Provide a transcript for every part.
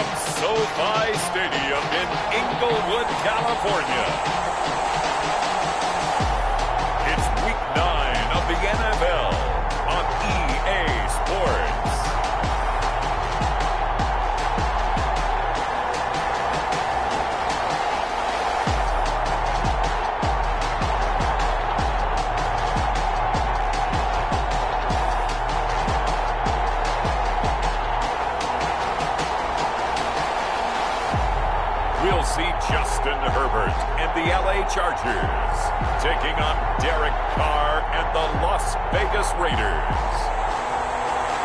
from SoFi Stadium in Inglewood, California. It's Week 9 of the NFL on EA Sports. We'll see Justin Herbert and the LA Chargers taking on Derek Carr and the Las Vegas Raiders.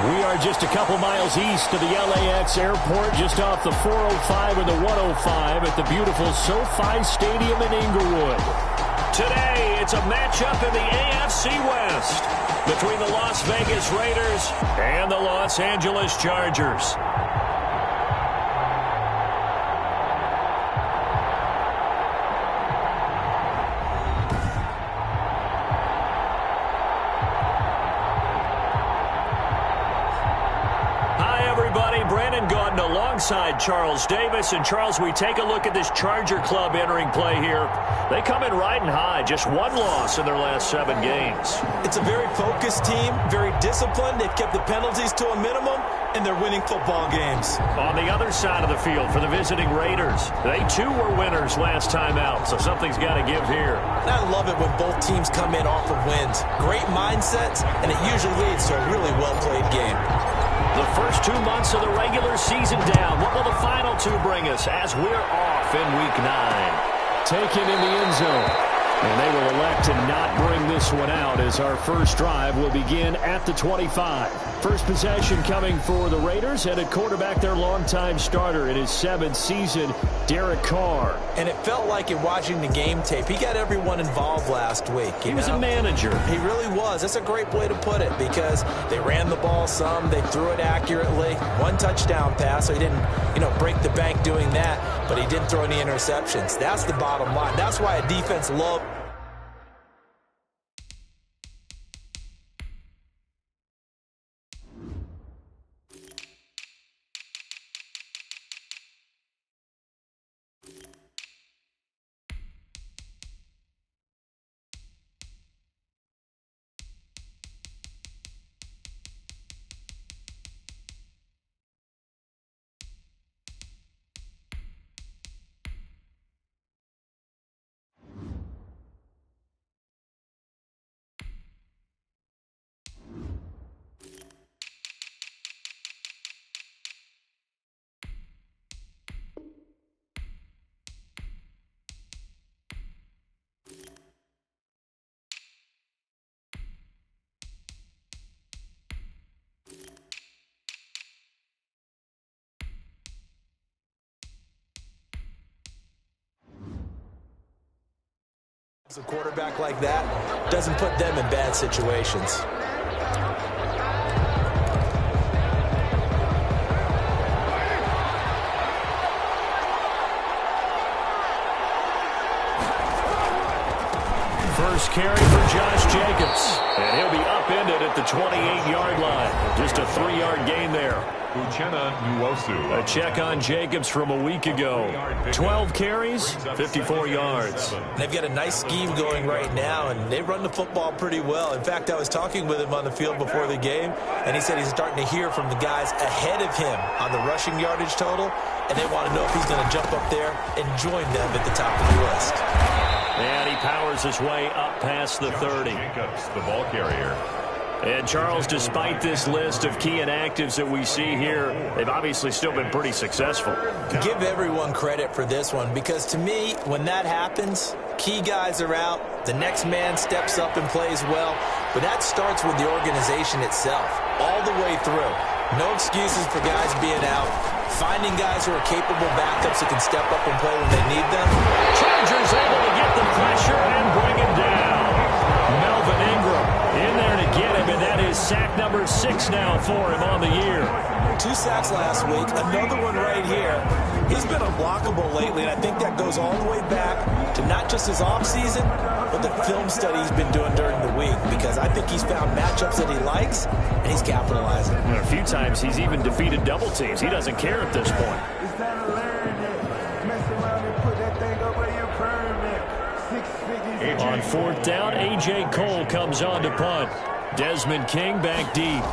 We are just a couple miles east of the LAX airport, just off the 405 and the 105 at the beautiful SoFi Stadium in Inglewood. Today, it's a matchup in the AFC West between the Las Vegas Raiders and the Los Angeles Chargers. Alongside Charles Davis. And Charles, we take a look at this Charger club entering play here. They come in riding high, just one loss in their last 7 games. It's a very focused team, very disciplined. They've kept the penalties to a minimum, and they're winning football games. On the other side of the field for the visiting Raiders, they too were winners last time out, so something's got to give here. And I love it when both teams come in off of wins. Great mindsets, and it usually leads to a really well-played game. The first 2 months of the regular season down. What will the final 2 bring us as we're off in Week 9? Taken in the end zone. And they will elect to not bring this one out as our first drive will begin at the 25. First possession coming for the Raiders, and at quarterback their longtime starter in his 7th season, Derek Carr. And it felt like in watching the game tape, he got everyone involved last week. He was a manager. He really was. That's a great way to put it because they ran the ball some, they threw it accurately. 1 touchdown pass, so he didn't, break the bank doing that, but he didn't throw any interceptions. That's the bottom line. That's why a defense loves. A quarterback like that doesn't put them in bad situations. First carry for Josh Jacobs. And he'll be upended at the 28-yard line. Just a 3-yard gain there. A check on Jacobs from a week ago. 12 carries, 54 yards. They've got a nice scheme going right now, and they run the football pretty well. In fact, I was talking with him on the field before the game, and he said he's starting to hear from the guys ahead of him on the rushing yardage total, and they want to know if he's going to jump up there and join them at the top of the list. And he powers his way up past the 30. Jacobs, the ball carrier. And, Charles, despite this list of key inactives that we see here, they've obviously still been pretty successful. Give everyone credit for this one because, to me, when that happens, key guys are out, the next man steps up and plays well, but that starts with the organization itself, all the way through. No excuses for guys being out, finding guys who are capable backups who can step up and play when they need them. Chargers able to get the pressure and bring him down. Melvin Ingram in there to get him, and that is sack number 6 now for him on the year. 2 sacks last week, another one right here. He's been unblockable lately, and I think that goes all the way back to not just his offseason, but the film study he's been doing during the week, because I think he's found matchups that he likes, and he's capitalizing. And a few times he's even defeated double teams. He doesn't care at this point. On fourth down, A.J. Cole comes on to punt. Desmond King back deep.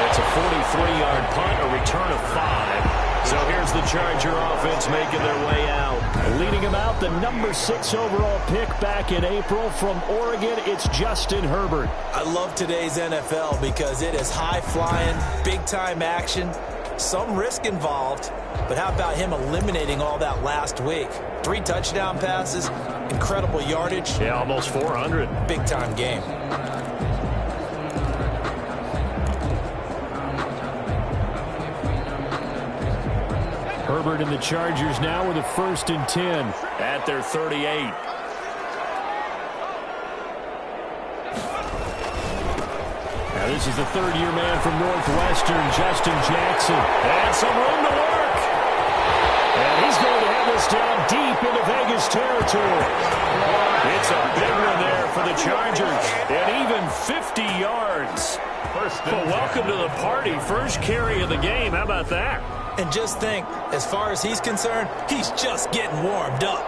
It's a 43-yard punt, a return of 5. So here's the Charger offense making their way out. Leading them out, the number 6 overall pick back in April from Oregon, it's Justin Herbert. I love today's NFL because it is high-flying, big-time action, some risk involved. But how about him eliminating all that last week? 3 touchdown passes, incredible yardage. Yeah, almost 400. Big-time game. Herbert and the Chargers now with a 1st and 10 at their 38. Now this is the third-year man from Northwestern, Justin Jackson. And some room to work. And he's going to have this down deep into Vegas territory. It's a big one there for the Chargers. And even 50 yards. Well, welcome to the party. First carry of the game. How about that? And just think, as far as he's concerned, he's just getting warmed up.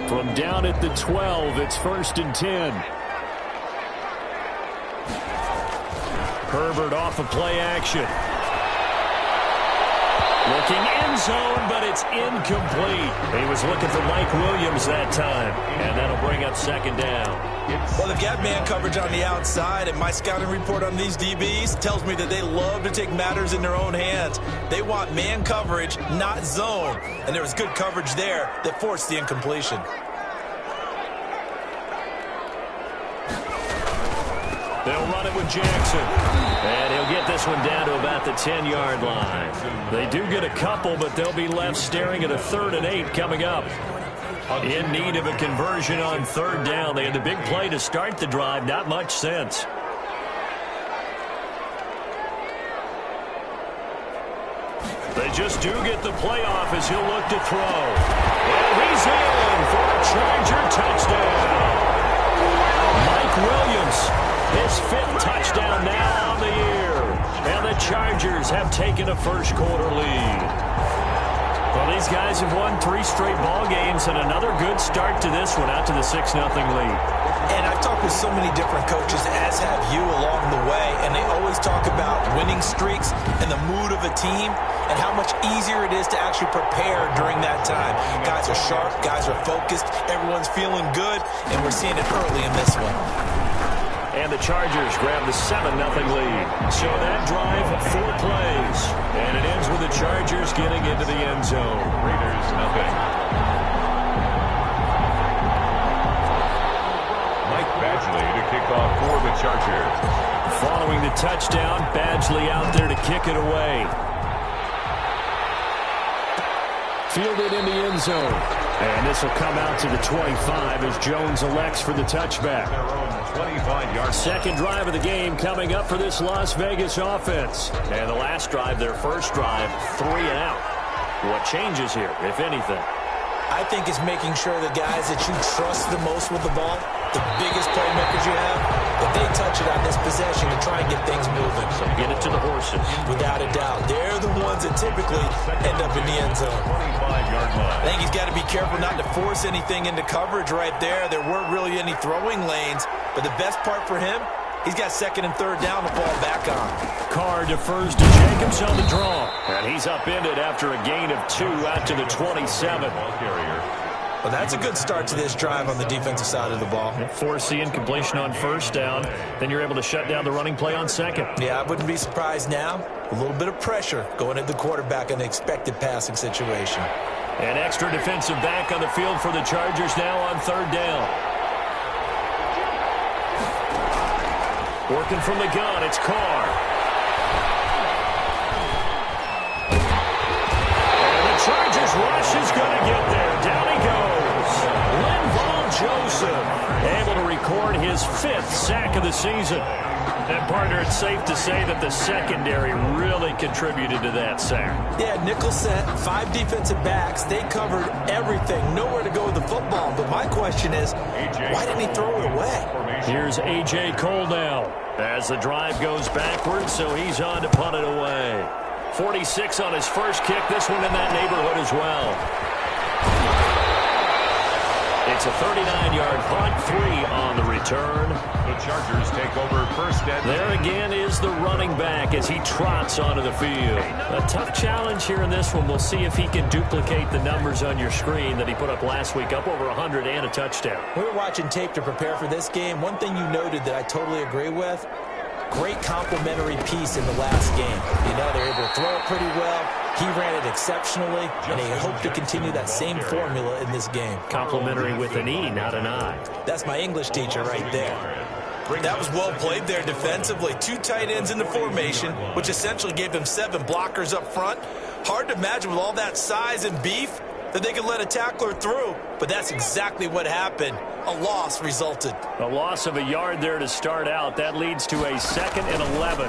From down at the 12, it's 1st and 10. Herbert off of play action. Looking end zone, but it's incomplete. He was looking for Mike Williams that time, and that'll bring up 2nd down. Well, they've got man coverage on the outside, and my scouting report on these DBs tells me that they love to take matters in their own hands. They want man coverage, not zone, and there was good coverage there that forced the incompletion. They'll run it with Jackson. And he'll get this one down to about the 10-yard line. They do get a couple, but they'll be left staring at a 3rd and 8 coming up. In need of a conversion on 3rd down. They had the big play to start the drive. Not much sense. They just do get the playoff as he'll look to throw. And he's in for a Charger touchdown. Mike Williams, his 5th touchdown now on the year. And the Chargers have taken a first-quarter lead. Well, these guys have won 3 straight ball games, and another good start to this one, out to the 6-0 lead. And I've talked with so many different coaches, as have you, along the way, and they always talk about winning streaks and the mood of a team and how much easier it is to actually prepare during that time. Guys are sharp, guys are focused, everyone's feeling good, and we're seeing it early in this one. And the Chargers grab the 7-0 lead. So that drive, 4 plays. And it ends with the Chargers getting into the end zone. Raiders, nothing. Mike Badgley to kick off for the Chargers. Following the touchdown, Badgley out there to kick it away. Fielded in the end zone. And this will come out to the 25 as Jones elects for the touchback. 25-yard. 2nd drive of the game coming up for this Las Vegas offense. And the last drive, their first drive, 3 and out. What changes here, if anything? I think it's making sure the guys that you trust the most with the ball, the biggest playmakers you have, that they touch it on this possession to try and get things moving. So get it to the horses. Without a doubt. They're the ones that typically end up in the end zone. 25-yard line. I think he's got to be careful not to force anything into coverage right there. There weren't really any throwing lanes, but the best part for him, he's got 2nd and 3rd down to fall back on. Carr defers to Jacobs on the draw. And he's upended after a gain of 2 out to the 27. Well, that's a good start to this drive on the defensive side of the ball. Force the incompletion on 1st down. Then you're able to shut down the running play on 2nd. Yeah, I wouldn't be surprised now A little bit of pressure going at the quarterback in an expected passing situation. An extra defensive back on the field for the Chargers now on third down. Working from the gun, it's Carr. And the Chargers rush is going to get there. Down he goes. Linval Joseph able to record his 5th sack of the season. And, partner, it's safe to say that the secondary really contributed to that sack. Yeah, nickel set, 5 defensive backs. They covered everything. Nowhere to go with the football. But my question is, why didn't he throw it away? Here's A.J. Cole now as the drive goes backwards, so he's on to punt it away. 46 on his first kick. This one in that neighborhood as well. It's a 39-yard punt, 3 on the return. The Chargers take over first and there again is the running back as he trots onto the field. A tough challenge here in this one. We'll see if he can duplicate the numbers on your screen that he put up last week, up over 100 and a touchdown. We were watching tape to prepare for this game. One thing you noted that I totally agree with, great complementary piece in the last game. You know, they're able to throw it pretty well. He ran it exceptionally, and they hope to continue that same formula in this game. Complimentary with an E, not an I. That's my English teacher right there. That was well played there defensively. 2 tight ends in the formation, which essentially gave them 7 blockers up front. Hard to imagine with all that size and beef that they could let a tackler through, but that's exactly what happened. A loss resulted. A loss of a yard there to start out. That leads to a 2nd and 11.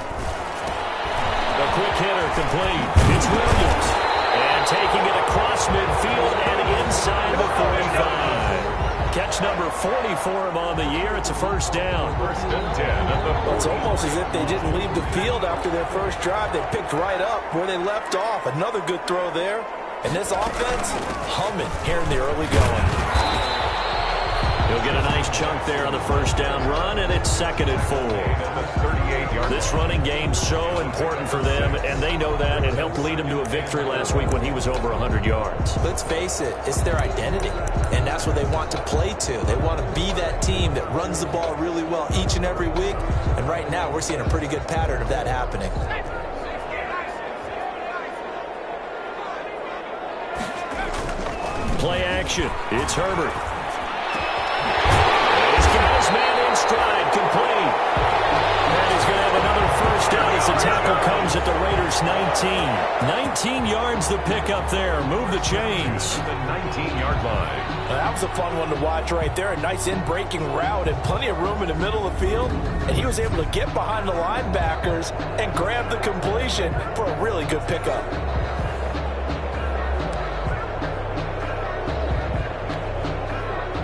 A quick hitter complete. It's Williams. And taking it across midfield and inside the 45. Catch number 40 for him on the year. It's a first down. First and 10. It's almost as if they didn't leave the field after their first drive. They picked right up where they left off. Another good throw there. And this offense, humming here in the early going. He'll get a nice chunk there on the first down run, and it's 2nd and 4. This running game's so important for them, and they know that. It helped lead them to a victory last week when he was over 100 yards. Let's face it, it's their identity, and that's what they want to play to. They want to be that team that runs the ball really well each and every week, and right now we're seeing a pretty good pattern of that happening. Play action. It's Herbert. Man in stride, complete. And he's going to have another first down as the tackle comes at the Raiders' 19. 19 yards the pickup there. Move the chains. The 19-yard line. That was a fun one to watch right there. A nice in-breaking route and plenty of room in the middle of the field. And he was able to get behind the linebackers and grab the completion for a really good pickup.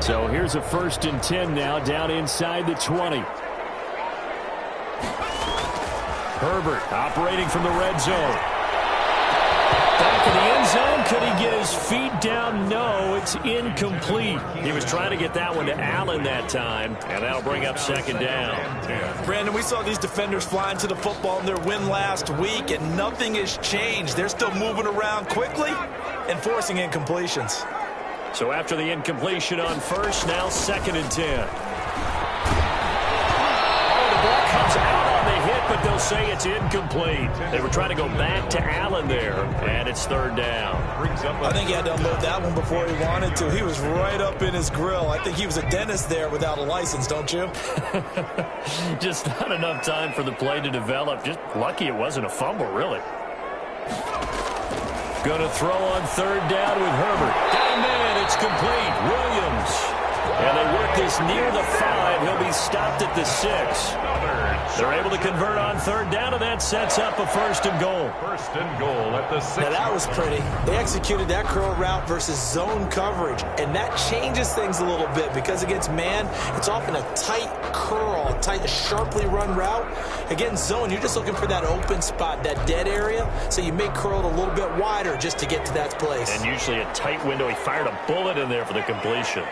So here's a 1st and 10 now, down inside the 20. Herbert operating from the red zone. Back in the end zone, could he get his feet down? No, it's incomplete. He was trying to get that one to Allen that time, and that'll bring up 2nd down. Brandon, we saw these defenders flying to the football in their win last week, and nothing has changed. They're still moving around quickly and forcing incompletions. So after the incompletion on first, now 2nd and 10. Oh, the ball comes out on the hit, but they'll say it's incomplete. They were trying to go back to Allen there, and it's 3rd down. I think he had to unload that one before he wanted to. He was right up in his grill. I think he was a dentist there without a license, don't you? Just not enough time for the play to develop. Just lucky it wasn't a fumble, really. Going to throw on 3rd down with Herbert. Got a man, it's complete. Williams. And they work this near the 5. He'll be stopped at the 6. They're able to convert on 3rd down, and that sets up a 1st and goal. 1st and goal at the 6. Now that was pretty. They executed that curl route versus zone coverage, and that changes things a little bit because against man, it's often a tight curl, a sharply run route. Against zone, you're just looking for that open spot, that dead area, so you may curl it a little bit wider just to get to that place. And usually a tight window. He fired a bullet in there for the completion.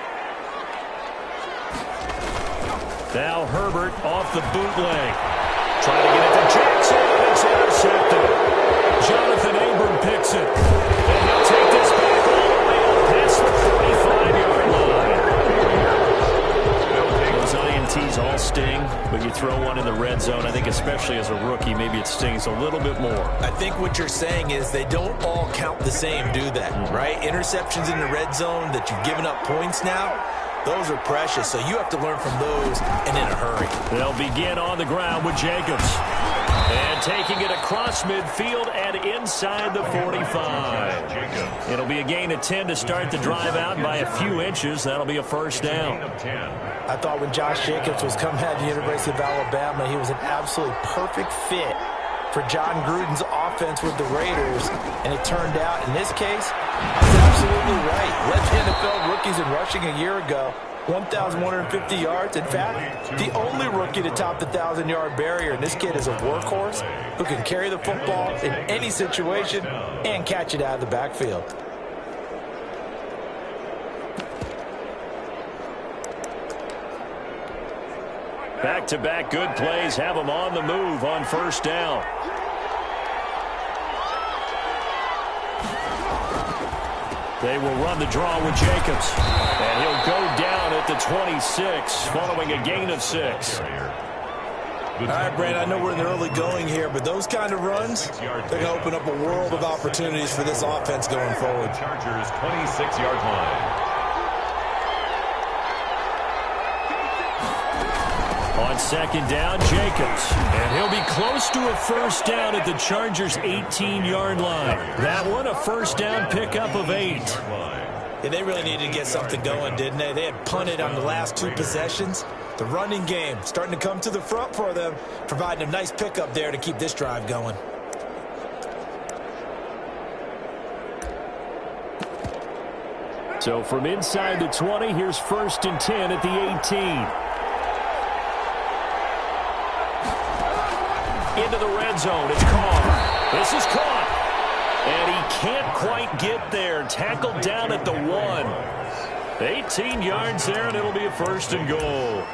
Now Herbert off the bootleg. Trying to get it to Jackson, and it's intercepted. Jonathan Abram picks it. And he'll take this back all the way up past the 45-yard line. Those INTs all sting, but you throw one in the red zone. I think especially as a rookie, maybe it stings a little bit more. I think what you're saying is they don't all count the same, do they? Right? Interceptions in the red zone that you've given up points now, those are precious. So you have to learn from those and in a hurry. They'll begin on the ground with Jacobs. And taking it across midfield and inside the 45. It'll be a gain of 10 to start the drive out by a few inches. That'll be a first down. I thought when Josh Jacobs was coming out of the University of Alabama, he was an absolutely perfect fit for John Gruden's offense with the Raiders. And it turned out, in this case, I was absolutely right. Led the NFL rookies in rushing a year ago. 1,150 yards. In fact, the only rookie to top the 1,000-yard barrier. And this kid is a workhorse who can carry the football in any situation and catch it out of the backfield. Back-to-back good plays have them on the move on first down. They will run the draw with Jacobs. And he'll go down at the 26 following a gain of 6. All right, Brandon, I know we're in the early going here, but those kind of runs, they're going to open up a world of opportunities for this offense going forward. Chargers 26-yard line. On second down, Jacobs. And he'll be close to a first down at the Chargers' 18-yard line. That one, a first down pickup of 8. Yeah, they really needed to get something going, didn't they? They had punted on the last 2 possessions. The running game starting to come to the front for them, providing a nice pickup there to keep this drive going. So from inside the 20, here's first and 10 at the 18. Into the red zone. It's Carr. This is caught. And he can't quite get there. Tackled down at the 1. 18 yards there, and it'll be a first and goal.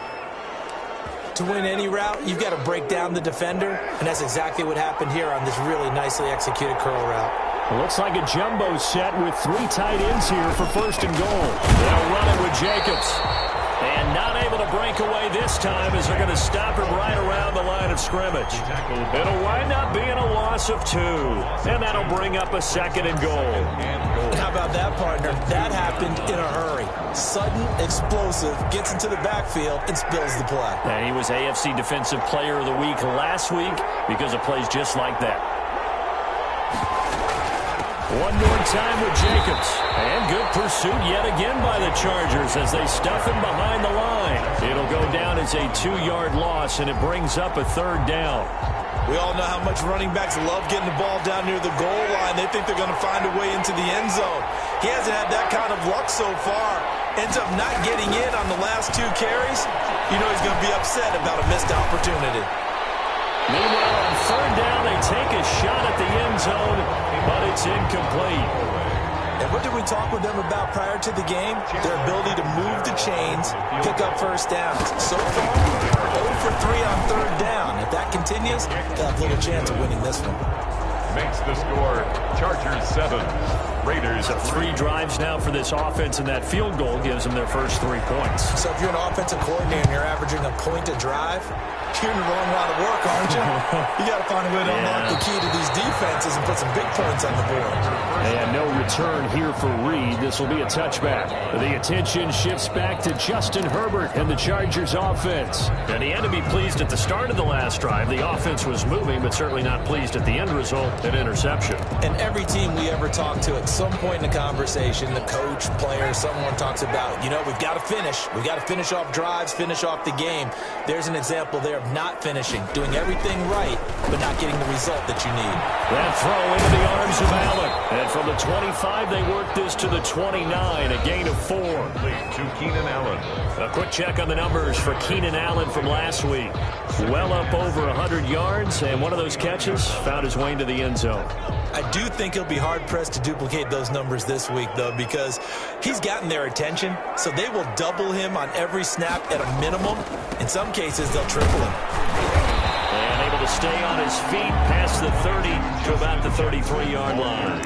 To win any route, you've got to break down the defender, and that's exactly what happened here on this really nicely executed curl route. It looks like a jumbo set with 3 tight ends here for first and goal. They'll run it with Jacobs. And not able to break away this time as they're going to stop him right around the line of scrimmage. It'll wind up being a loss of 2. And that'll bring up a second and goal. How about that, partner? That happened in a hurry. Sudden, explosive, gets into the backfield and spills the play. And he was AFC Defensive Player of the Week last week because of plays just like that. One more time with Jacobs. And good pursuit yet again by the Chargers as they stuff him behind the line. It'll go down as a 2-yard loss, and it brings up a third down. We all know how much running backs love getting the ball down near the goal line. They think they're going to find a way into the end zone. He hasn't had that kind of luck so far. Ends up not getting in on the last 2 carries. You know he's going to be upset about a missed opportunity. Meanwhile, on third down, they take a shot at the end zone, but it's incomplete. And what did we talk with them about prior to the game? Their ability to move the chains, pick up first downs. So far, 0 for 3 on third down. If that continues, they'll have little chance of winning this one. Makes the score Chargers 7, Raiders. So 3 drives now for this offense, and that field goal gives them their first 3 points. So if you're an offensive coordinator and you're averaging a point a drive, you're in the wrong line of work, aren't you? You got to find a way to unlock the key to these defenses and put some big points on the board. And no return here for Reed. This will be a touchback. The attention shifts back to Justin Herbert and the Chargers offense. And he had to be pleased at the start of the last drive. The offense was moving, but certainly not pleased at the end result, an interception. And every team we ever talk to at some point in the conversation, the coach, player, someone talks about, you know, we've got to finish. We've got to finish off drives, finish off the game. There's an example there of not finishing, doing everything right, but not getting the result that you need. That throw into the arms of Allen. And from the 25, they work this to the 29, a gain of 4. To Keenan Allen. A quick check on the numbers for Keenan Allen from last week. Well up over 100 yards, and one of those catches found his way into the end zone. I do think he'll be hard-pressed to duplicate those numbers this week, though, because he's gotten their attention, so they will double him on every snap at a minimum. In some cases, they'll triple him. And able to stay on his feet past the 30 to about the 33-yard line.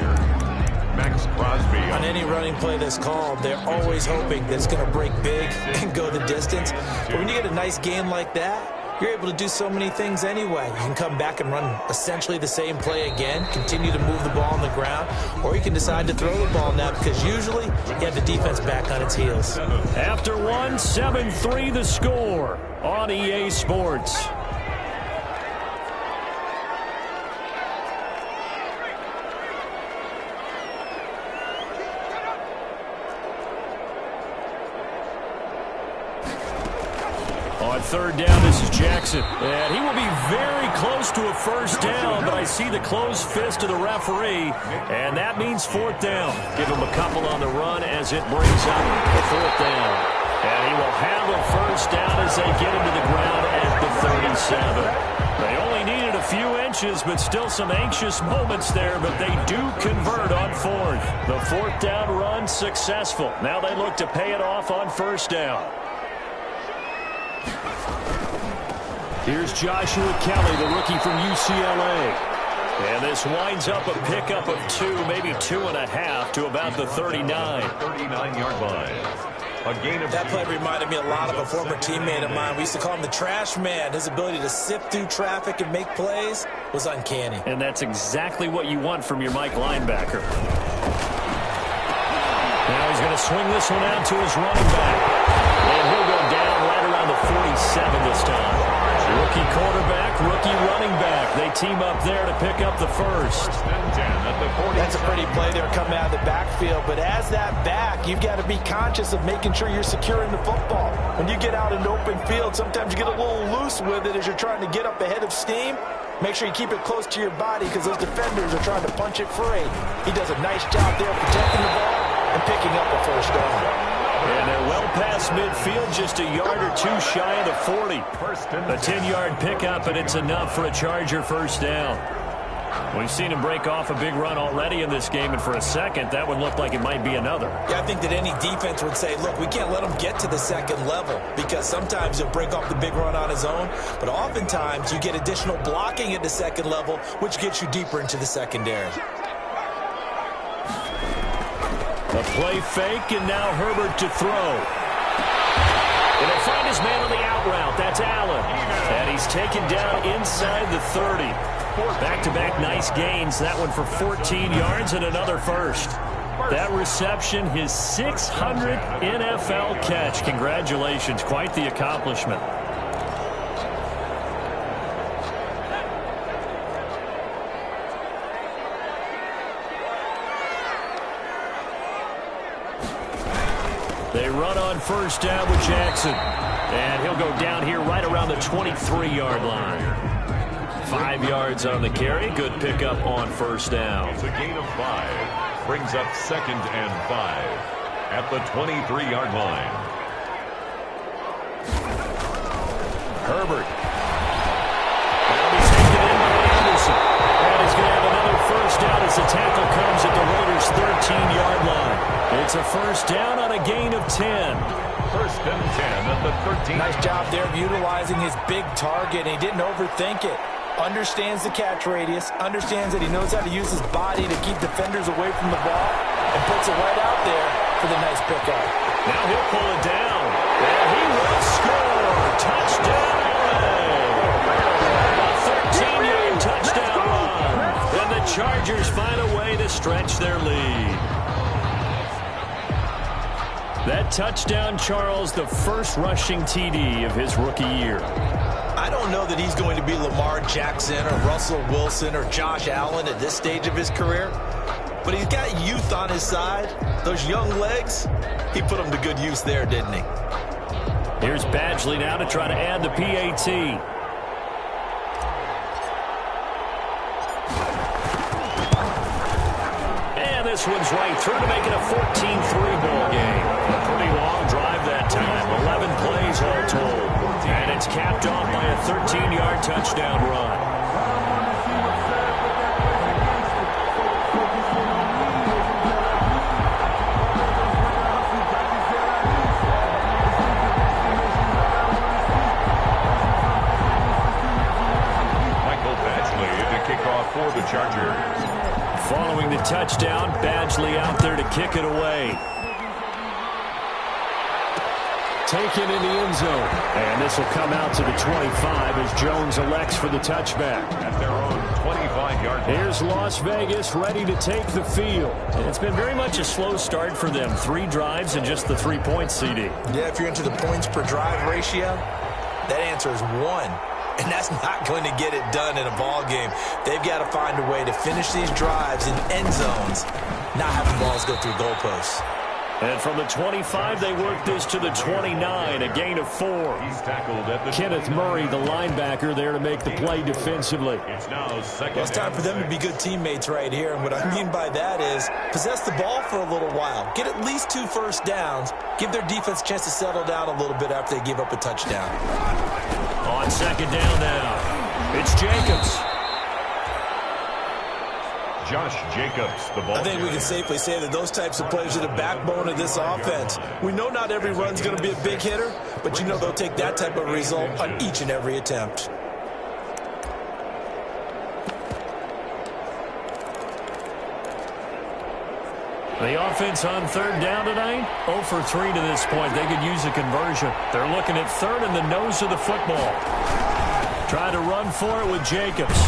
Max Crosby. On any running play that's called, they're always hoping that it's going to break big and go the distance. But when you get a nice gain like that, you're able to do so many things anyway. You can come back and run essentially the same play again, continue to move the ball on the ground, or you can decide to throw the ball now because usually you have the defense back on its heels. After one, 7-3 the score on EA Sports. On third down, this is Jackson. And he will be very close to a first down, but I see the closed fist of the referee, and that means fourth down. Give him a couple on the run as it brings up the fourth down. And he will have a first down as they get him to the ground at the 37. They only needed a few inches, but still some anxious moments there, but they do convert on fourth. The fourth down run successful. Now they look to pay it off on first down. Here's Joshua Kelly, the rookie from UCLA. And this winds up a pickup of 2, maybe 2.5 to about the 39. 39-yard line. That play reminded me a lot of a former teammate of mine. We used to call him the trash man. His ability to sift through traffic and make plays was uncanny. And that's exactly what you want from your Mike linebacker. Now he's going to swing this one out to his running back. And he'll go down right around the 47 this time. Rookie quarterback, rookie running back. They team up there to pick up the first. That's a pretty play there coming out of the backfield. But as that back, you've got to be conscious of making sure you're securing the football. When you get out in the open field, sometimes you get a little loose with it as you're trying to get up ahead of steam. Make sure you keep it close to your body because those defenders are trying to punch it free. He does a nice job there protecting the ball and picking up a first down. And they're well past midfield, just a yard or two shy of the 40. A 10-yard pickup, and it's enough for a Charger first down. We've seen him break off a big run already in this game, and for a second, that would look like it might be another. Yeah, I think that any defense would say, look, we can't let him get to the second level because sometimes he'll break off the big run on his own, but oftentimes you get additional blocking at the second level, which gets you deeper into the secondary. A play fake, and now Herbert to throw. And he'll find his man on the out route. That's Allen. And he's taken down inside the 30. Back-to-back nice gains. That one for 14 yards and another first. That reception, his 600th NFL catch. Congratulations. Quite the accomplishment. They run on first down with Jackson. And he'll go down here right around the 23-yard line. 5 yards on the carry. Good pickup on first down. It's a gain of 5. Brings up 2nd and 5 at the 23-yard line. Herbert. That'll be taken in by Anderson. And he's going to have another first down as the tackle comes at the Raiders' 13-yard line. It's a first down on a gain of 10. 1st and 10 at the 13. Nice job there of utilizing his big target. He didn't overthink it. Understands the catch radius. Understands that he knows how to use his body to keep defenders away from the ball. And puts it right out there for the nice pickup. Now he'll pull it down. And he will score. Touchdown, LA. A 13-yard touchdown run. And the Chargers find a way to stretch their lead. That touchdown, Charles, the first rushing TD of his rookie year. I don't know that he's going to be Lamar Jackson or Russell Wilson or Josh Allen at this stage of his career, but he's got youth on his side. Those young legs, he put them to good use there, didn't he? Here's Badgley now to try to add the PAT. This one's right through to make it a 14-3 ball game. A pretty long drive that time. 11 plays all told. And it's capped off by a 13-yard touchdown run. Michael Badgley to kick off for the Chargers. Following the touchdown, Badgley out there to kick it away. taken in the end zone. And this will come out to the 25 as Jones elects for the touchback. At their own 25-yard line. Here's Las Vegas ready to take the field. It's been very much a slow start for them. 3 drives and just the 3 points, CD. Yeah, if you're into the points per drive ratio, that answer is 1. And that's not going to get it done in a ball game. They've got to find a way to finish these drives in end zones, not having balls go through goalposts. And from the 25, they work this to the 29, a gain of 4. He's tackled at the Kenneth Murray, the linebacker, there to make the play defensively. It's now second. Well, it's time for them to be good teammates right here. And what I mean by that is possess the ball for a little while. Get at least 2 first downs. Give their defense a chance to settle down a little bit after they give up a touchdown. On second down now, it's Jacobs. Josh Jacobs, the ball. I think we can safely say that those types of plays are the backbone of this offense. We know not every run's going to be a big hitter, but you know they'll take that type of result on each and every attempt. The offense on third down tonight, 0 for 3 to this point. They could use a conversion. They're looking at third in the nose of the football. Try to run for it with Jacobs.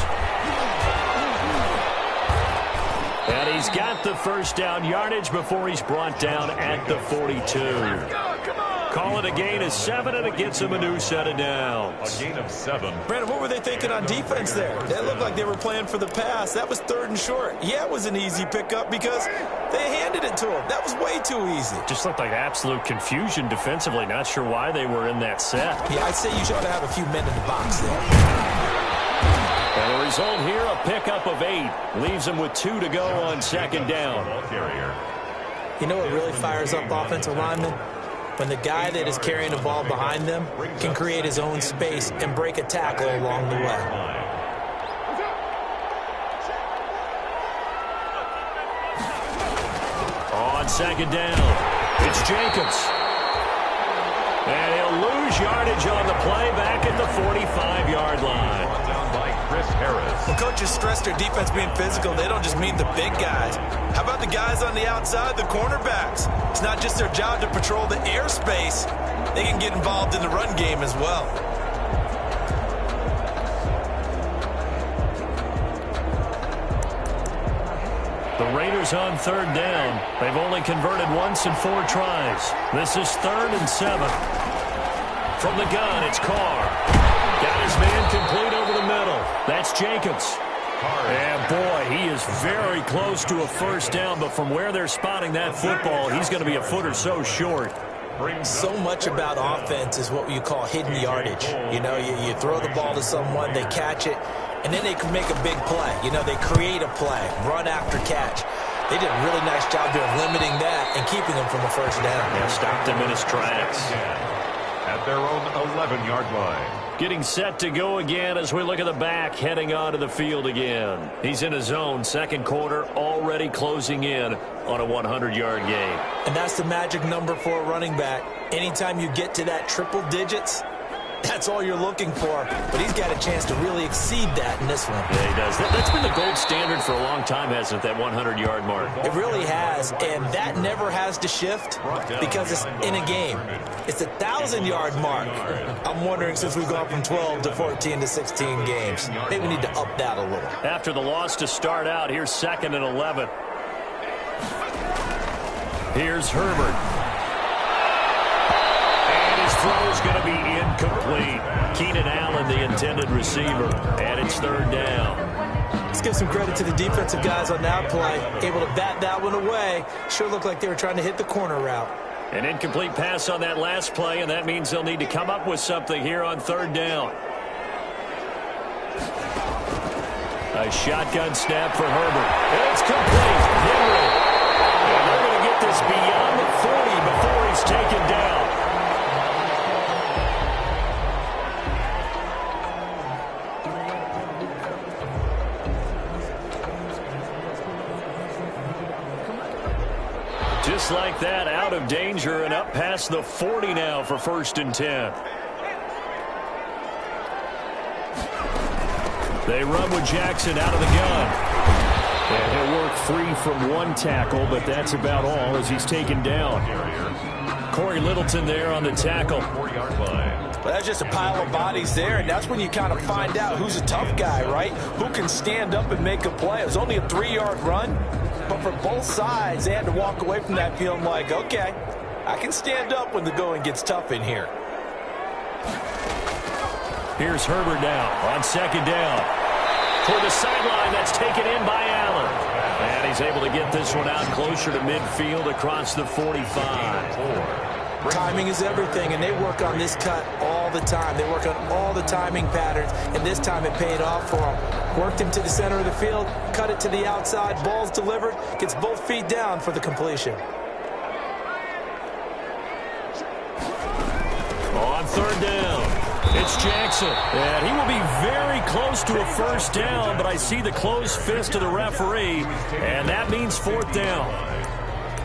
And he's got the first down yardage before he's brought down at the 42. Call it a gain of 7, and it gets him a new set of downs. A gain of 7. Brandon, what were they thinking on defense there? They looked like they were playing for the pass. That was 3rd and short. Yeah, it was an easy pickup because they handed it to him. That was way too easy. Just looked like absolute confusion defensively. Not sure why they were in that set. Yeah, I'd say you should have a few men in the box there. And the result here, a pickup of 8. Leaves them with 2 to go on second down. You know what really fires up offensive linemen? When the guy that is carrying the ball behind them can create his own space and break a tackle along the way. On second down, it's Jacobs. And he'll lose yardage on the play back at the 45-yard line. Down by Chris Harris. When coaches stress their defense being physical, they don't just mean the big guys. How about the guys on the outside, the cornerbacks? It's not just their job to patrol the airspace. They can get involved in the run game as well. The Raiders on third down. They've only converted once in 4 tries. This is 3rd and 7. From the gun, it's Carr. Got his man complete over the middle. That's Jacobs. And boy, he is very close to a first down, but from where they're spotting that football, he's going to be a foot or so short. So much about offense is what you call hidden yardage. You know, you throw the ball to someone, they catch it, and then they can make a big play. You know, they create a play, run after catch. They did a really nice job there of limiting that and keeping him from a first down. Yeah, stopped him in his tracks. At their own 11-yard line. Getting set to go again as we look at the back heading onto the field again. He's in his zone, second quarter, already closing in on a 100-yard game. And that's the magic number for a running back. Anytime you get to that triple digits, that's all you're looking for. But he's got a chance to really exceed that in this one. Yeah, he does. That's been the gold standard for a long time, hasn't it, that 100-yard mark? It really has, and that never has to shift because it's in a game. It's a 1,000-yard mark. I'm wondering, since we've gone from 12 to 14 to 16 games, maybe we need to up that a little. After the loss to start out, here's 2nd and 11. Here's Herbert. Throw is going to be incomplete. Keenan Allen, the intended receiver, and it's 3rd down. Let's give some credit to the defensive guys on that play. Able to bat that one away. Sure looked like they were trying to hit the corner route. An incomplete pass on that last play, and that means they'll need to come up with something here on 3rd down. A shotgun snap for Herbert. It's complete. Henry. And they're going to get this beyond the 40 before he's taken down. Just like that, out of danger and up past the 40 now for 1st and 10. They run with Jackson out of the gun. And he'll work free from 1 tackle, but that's about all as he's taken down. Corey Littleton there on the tackle. 4-yard line. But that's just a pile of bodies there, and that's when you kind of find out who's a tough guy, right? Who can stand up and make a play. It was only a 3-yard run, but for both sides, they had to walk away from that feeling like, okay, I can stand up when the going gets tough in here. Here's Herbert now on second down. Toward the sideline, that's taken in by Allen. And he's able to get this one out closer to midfield across the 45. Timing is everything, and they work on this cut all the time. They work on all the timing patterns, and this time it paid off for them. Worked him to the center of the field, cut it to the outside, ball's delivered, gets both feet down for the completion. On third down, it's Jackson. And he will be very close to a first down, but I see the closed fist of the referee, and that means fourth down.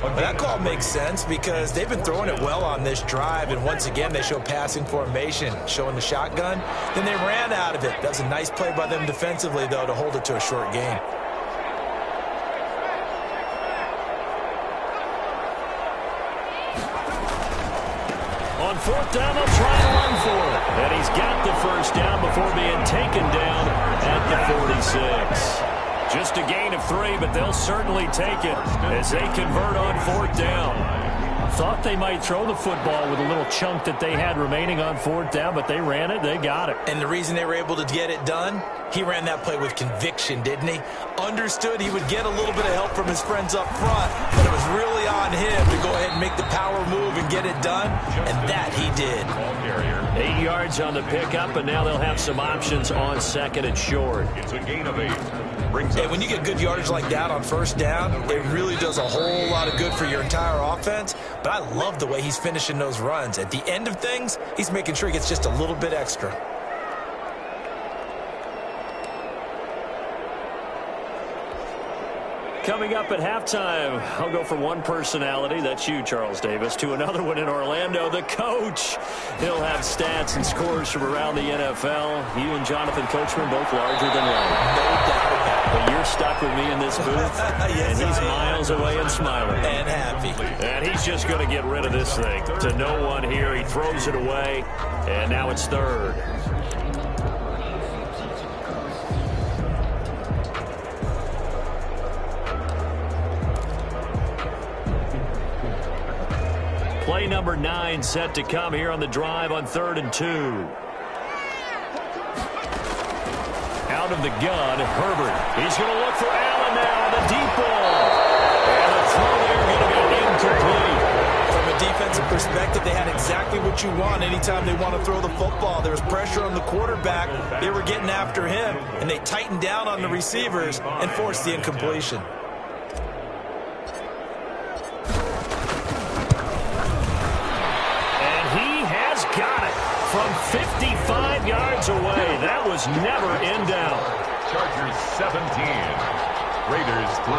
Well, that call makes sense because they've been throwing it well on this drive, and once again they show passing formation, showing the shotgun. Then they ran out of it. That was a nice play by them defensively, though, to hold it to a short gain. On fourth down, they'll try to run for it. And he's got the first down before being taken down at the 46. Just a gain of 3, but they'll certainly take it as they convert on fourth down. Thought they might throw the football with a little chunk that they had remaining on fourth down, but they ran it, they got it. And the reason they were able to get it done, he ran that play with conviction, didn't he? Understood he would get a little bit of help from his friends up front, but it was really on him to go ahead and make the power move and get it done, and that he did. 8 yards on the pickup, and now they'll have some options on second and short. It's a gain of 8. And when you get good yardage like that on first down, it really does a whole lot of good for your entire offense. But I love the way he's finishing those runs. At the end of things, he's making sure he gets just a little bit extra. Coming up at halftime, I'll go from one personality, that's you, Charles Davis, to another one in Orlando, the coach. He'll have stats and scores from around the NFL. You and Jonathan Coachman both larger than life. No doubt about it. But you're stuck with me in this booth, yes, and he's miles away and smiling. And happy. And he's just going to get rid of this thing. To no one here, he throws it away, and now it's third. Play number 9 set to come here on the drive on 3rd and 2. Out of the gun, Herbert. He's going to look for Allen now, the deep ball. And the throw there going to be incomplete. From a defensive perspective, they had exactly what you want anytime they want to throw the football. There was pressure on the quarterback. They were getting after him, and they tightened down on the receivers and forced the incompletion. From 55 yards away. That was never in doubt. Chargers 17. Raiders 3.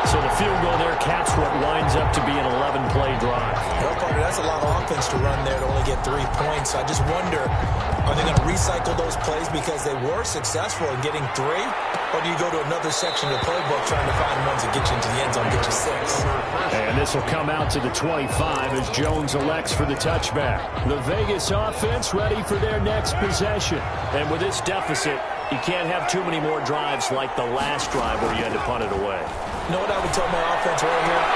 So the field goal there caps what winds up to be an 11-play drive. Well, partner, that's a lot of offense to run there to only get 3 points. So I just wonder, are they going to recycle those plays because they were successful in getting 3? Or do you go to another section of the playbook trying to find ones that get you into the end zone, get you 6? And this will come out to the 25 as Jones elects for the touchback. The Vegas offense ready for their next possession. And with this deficit, you can't have too many more drives like the last drive where you had to punt it away. You know what I would tell my offense right here?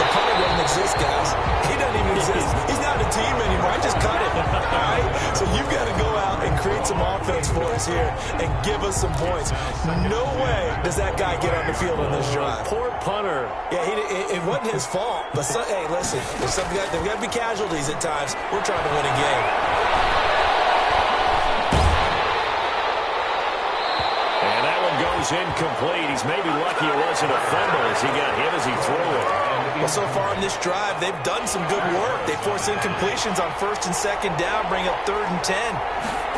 The punter doesn't exist, guys. He doesn't even exist. He's not a team anymore. I just cut it. All right? So you've got to go out and create some offense for us here and give us some points. No way does that guy get on the field on this drive. Poor punter. Yeah, it wasn't his fault. But, hey, listen, there's got to be casualties at times. We're trying to win a game. Incomplete. He's maybe lucky it wasn't a fumble as he got hit as he threw it. Well, so far in this drive, they've done some good work. They force incompletions on 1st and 2nd down, bring up 3rd and 10.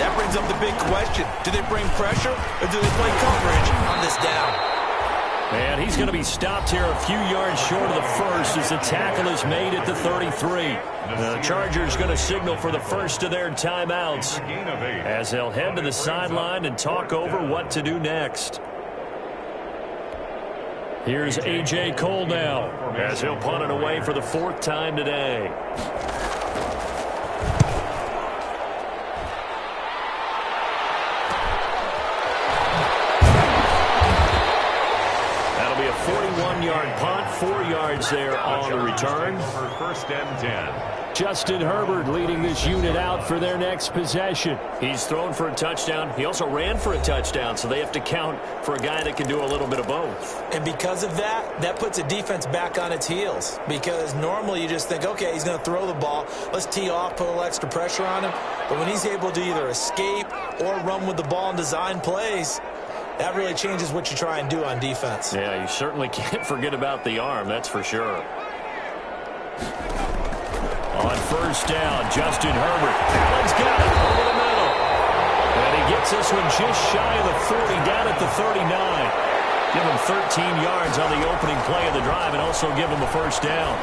That brings up the big question. Do they bring pressure or do they play coverage on this down? And he's going to be stopped here a few yards short of the first as the tackle is made at the 33. The Chargers going to signal for the first of their timeouts as they'll head to the sideline and talk over what to do next. Here's A.J. Cole now, as he'll punt it away for the 4th time today. That'll be a 41-yard punt, 4 yards there on the return. For 1st and 10. Justin Herbert leading this unit out for their next possession. He's thrown for a touchdown. He also ran for a touchdown, so they have to count for a guy that can do a little bit of both. And because of that, that puts a defense back on its heels. Because normally you just think, okay, he's going to throw the ball. Let's tee off, put a little extra pressure on him. But when he's able to either escape or run with the ball and design plays, that really changes what you try and do on defense. Yeah, you certainly can't forget about the arm, that's for sure. On 1st down, Justin Herbert. Allen's got it over the middle. And he gets this one just shy of the 40, down at the 39. Give him 13 yards on the opening play of the drive and also give him a 1st down.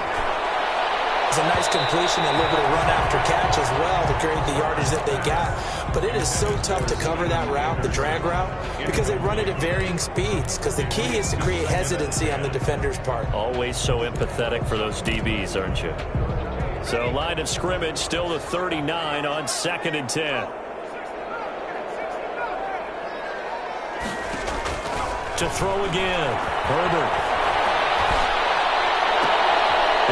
It's a nice completion, a little bit of run after catch as well to create the yardage that they got. But it is so tough to cover that route, the drag route, because they run it at varying speeds. Because the key is to create hesitancy on the defender's part. Always so empathetic for those DBs, aren't you? So line of scrimmage still the 39 on 2nd and 10. To throw again, Herbert.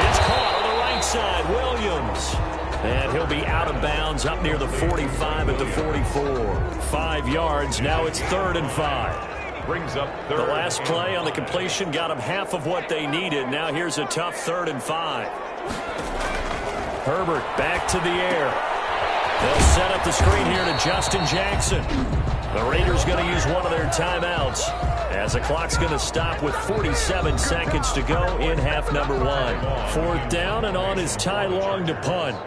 It's caught on the right side, Williams. And he'll be out of bounds up near the 45 at the 44. 5 yards, now it's 3rd and 5. Brings up 3rd. The last play on the completion got them half of what they needed. Now here's a tough 3rd and 5. Herbert back to the air. They'll set up the screen here to Justin Jackson. The Raiders going to use one of their timeouts as the clock's going to stop with 47 seconds to go in half number 1. 4th down, and on is Ty Long to punt.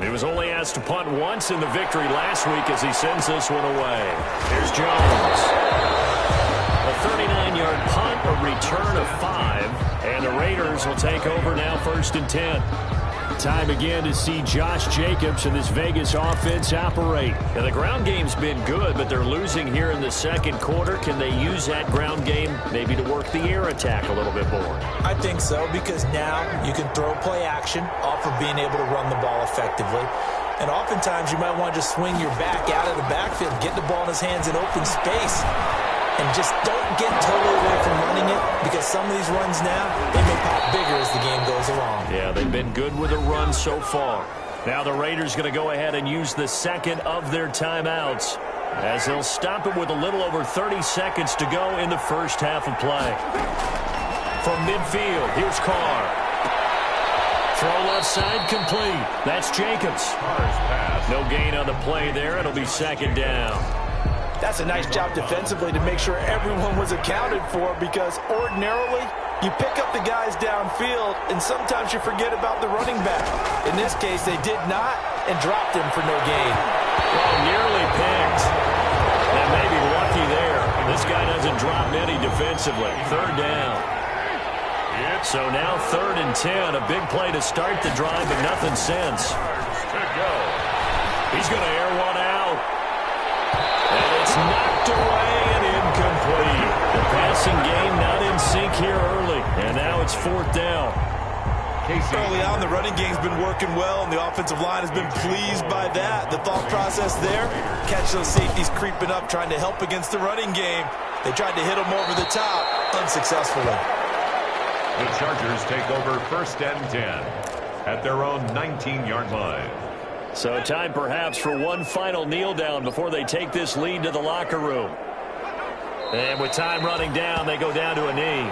He was only asked to punt once in the victory last week as he sends this one away. Here's Jones. A 39-yard punt, a return of 5, and the Raiders will take over now 1st and 10. Time again to see Josh Jacobs and this Vegas offense operate. And the ground game's been good, but they're losing here in the 2nd quarter. Can they use that ground game maybe to work the air attack a little bit more? I think so, because now you can throw play action off of being able to run the ball effectively. And oftentimes you might want to just swing your back out of the backfield, get the ball in his hands in open space. And just don't get totally away from running it, because some of these runs now, they may pop bigger as the game goes along. Yeah, they've been good with a run so far. Now the Raiders going to go ahead and use the 2nd of their timeouts as they'll stop it with a little over 30 seconds to go in the 1st half of play. From midfield, here's Carr. Throw left side complete. That's Jacobs. No gain on the play there. It'll be 2nd down. That's a nice job defensively to make sure everyone was accounted for, because ordinarily you pick up the guys downfield and sometimes you forget about the running back. In this case, they did not and dropped him for no gain. Well, nearly picked. And maybe lucky there. This guy doesn't drop many defensively. 3rd down. So now 3rd and 10. A big play to start the drive, but nothing since. He's going to air one out. And it's knocked away and incomplete. The passing game not in sync here early. And now it's 4th down. Early on, the running game's been working well, and the offensive line has been pleased by that. The thought process there, catch those safeties creeping up, trying to help against the running game. They tried to hit them over the top, unsuccessfully. The Chargers take over 1st and 10 at their own 19-yard line. So time perhaps for one final kneel down before they take this lead to the locker room. And with time running down, they go down to a knee.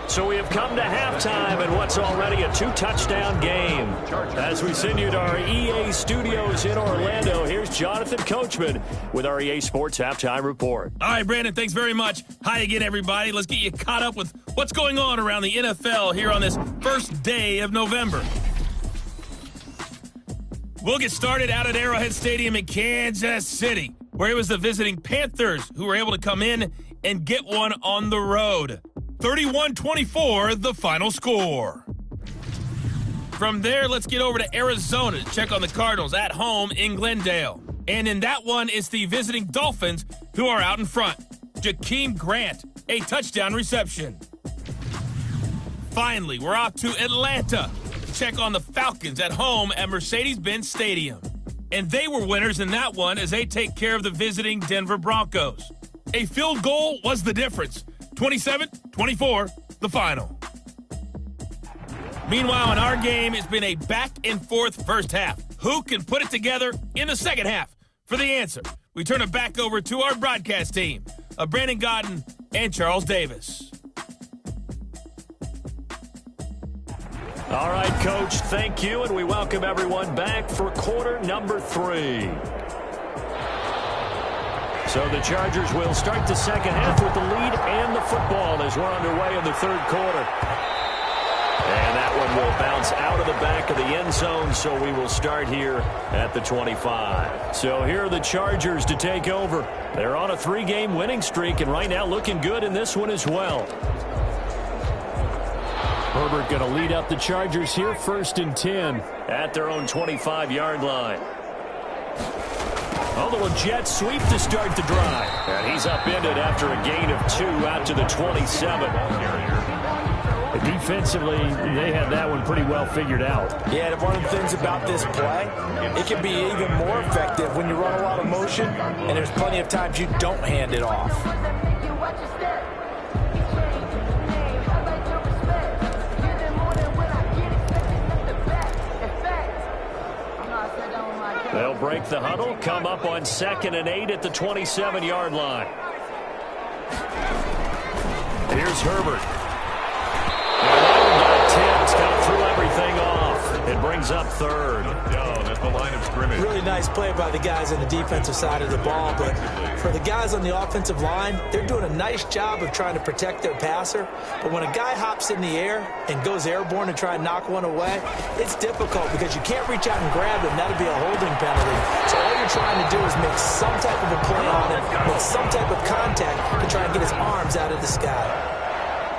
So we have come to halftime in what's already a 2-touchdown game. As we send you to our EA studios in Orlando, here's Jonathan Coachman with our EA Sports Halftime Report. All right, Brandon, thanks very much. Hi again, everybody. Let's get you caught up with what's going on around the NFL here on this first day of November. We'll get started out at Arrowhead Stadium in Kansas City, where it was the visiting Panthers who were able to come in and get one on the road. 31-24, the final score. From there, let's get over to Arizona to check on the Cardinals at home in Glendale. And in that one, it's the visiting Dolphins who are out in front. Jakeem Grant, a touchdown reception. Finally, we're off to Atlanta to check on the Falcons at home at Mercedes-Benz Stadium. And they were winners in that one as they take care of the visiting Denver Broncos. A field goal was the difference. 27-24, the final. Meanwhile, in our game, it's been a back-and-forth first half. Who can put it together in the second half? For the answer, we turn it back over to our broadcast team of Brandon Godden and Charles Davis. All right, Coach, thank you, and we welcome everyone back for quarter number 3. So the Chargers will start the second half with the lead and the football as we're underway in the third quarter. And that one will bounce out of the back of the end zone, so we will start here at the 25. So here are the Chargers to take over. They're on a 3-game winning streak, and right now looking good in this one as well. Herbert going to lead up the Chargers here, 1st and 10 at their own 25-yard line. A little jet sweep to start the drive. And he's upended after a gain of 2 out to the 27. Defensively, they had that one pretty well figured out. Yeah, and one of the things about this play, it can be even more effective when you run a lot of motion, and there's plenty of times you don't hand it off. They'll break the huddle, come up on 2nd and 8 at the 27-yard line. Here's Herbert. Tipped, kind of threw everything off. It brings up 3rd. Down at the line of scrimmage. Really nice play by the guys on the defensive side of the ball, but for the guys on the offensive line, they're doing a nice job of trying to protect their passer. But when a guy hops in the air and goes airborne to try and knock one away, it's difficult because you can't reach out and grab him. That'll be a holding penalty. So all you're trying to do is make some type of a play on him, make some type of contact to try and get his arms out of the sky.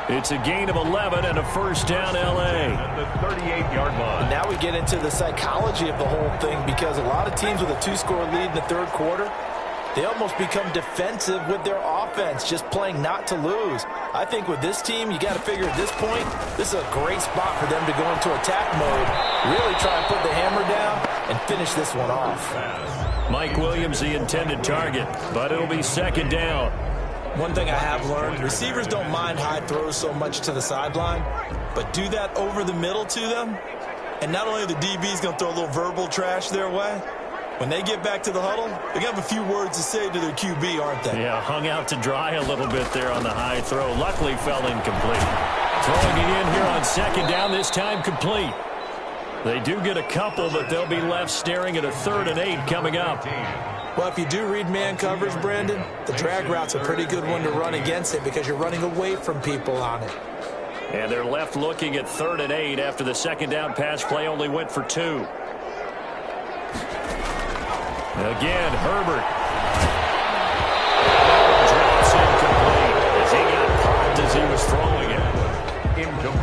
It's a gain of 11 and a 1st down, L.A. At the 38-yard line. And now we get into the psychology of the whole thing because a lot of teams with a 2-score lead in the third quarter, they almost become defensive with their offense, just playing not to lose. I think with this team, you got to figure at this point, this is a great spot for them to go into attack mode, really try and put the hammer down and finish this one off. Mike Williams, the intended target, but it'll be 2nd down. One thing I have learned, receivers don't mind high throws so much to the sideline, but do that over the middle to them, and not only are the DBs going to throw a little verbal trash their way, when they get back to the huddle, they're going to have a few words to say to their QB, aren't they? Yeah, hung out to dry a little bit there on the high throw. Luckily fell incomplete. Throwing it in here on 2nd down, this time complete. They do get a couple, but they'll be left staring at a 3rd and 8 coming up. Well, if you do read man coverage, Brandon, the drag route's a pretty good one to run against it because you're running away from people on it. And they're left looking at 3rd and 8 after the 2nd down pass play only went for 2. Again, Herbert. Drops incomplete as he got popped as he was throwing it.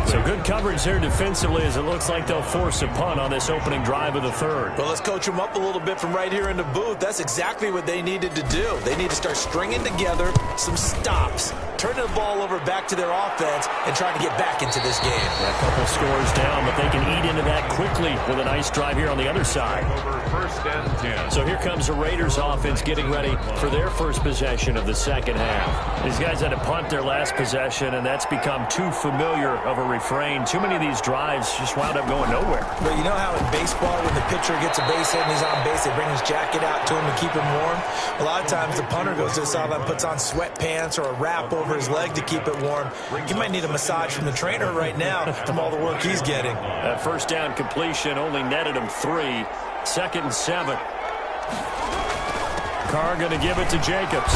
So good coverage there defensively as it looks like they'll force a punt on this opening drive of the 3rd. Well, let's coach them up a little bit from right here in the booth. That's exactly what they needed to do. They need to start stringing together some stops, turning the ball over back to their offense, and trying to get back into this game. A couple scores down, but they can eat into that quickly with a nice drive here on the other side. Over 1st and 10. So here comes the Raiders offense getting ready for their first possession of the second half. These guys had to punt their last possession, and that's become too familiar of a refrain. Too many of these drives just wound up going nowhere. But you know how in baseball, when the pitcher gets a base hit and he's on base, they bring his jacket out to him to keep him warm? A lot of times the punter goes to the sideline, puts on sweatpants or a wrap over his leg to keep it warm. He might need a massage from the trainer right now from all the work he's getting. That 1st down completion only netted him 3. 2nd and 7. Carr going to give it to Jacobs.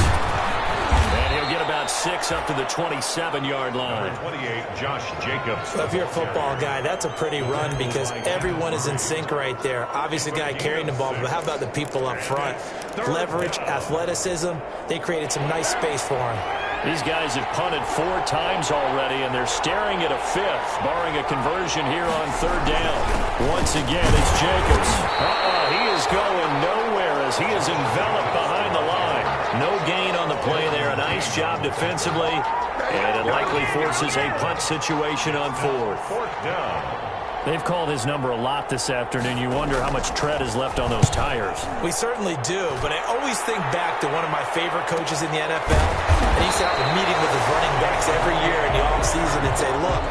And he'll get about 6 up to the 27-yard line. 28, Josh Jacobs. Well, if you're a football guy, that's a pretty run because everyone is in sync right there. Obviously, the guy carrying the ball, but how about the people up front? Leverage, athleticism, they created some nice space for him. These guys have punted 4 times already, and they're staring at a 5th, barring a conversion here on 3rd down. Once again, it's Jacobs. He is going nowhere as he is enveloped behind the line. No gain on the play there. A nice job defensively, and it likely forces a punt situation on 4th. 4th down. They've called his number a lot this afternoon. You wonder how much tread is left on those tires. We certainly do, but I always think back to one of my favorite coaches in the NFL, and he used to have a meeting with his running backs every year in the offseason and say, look,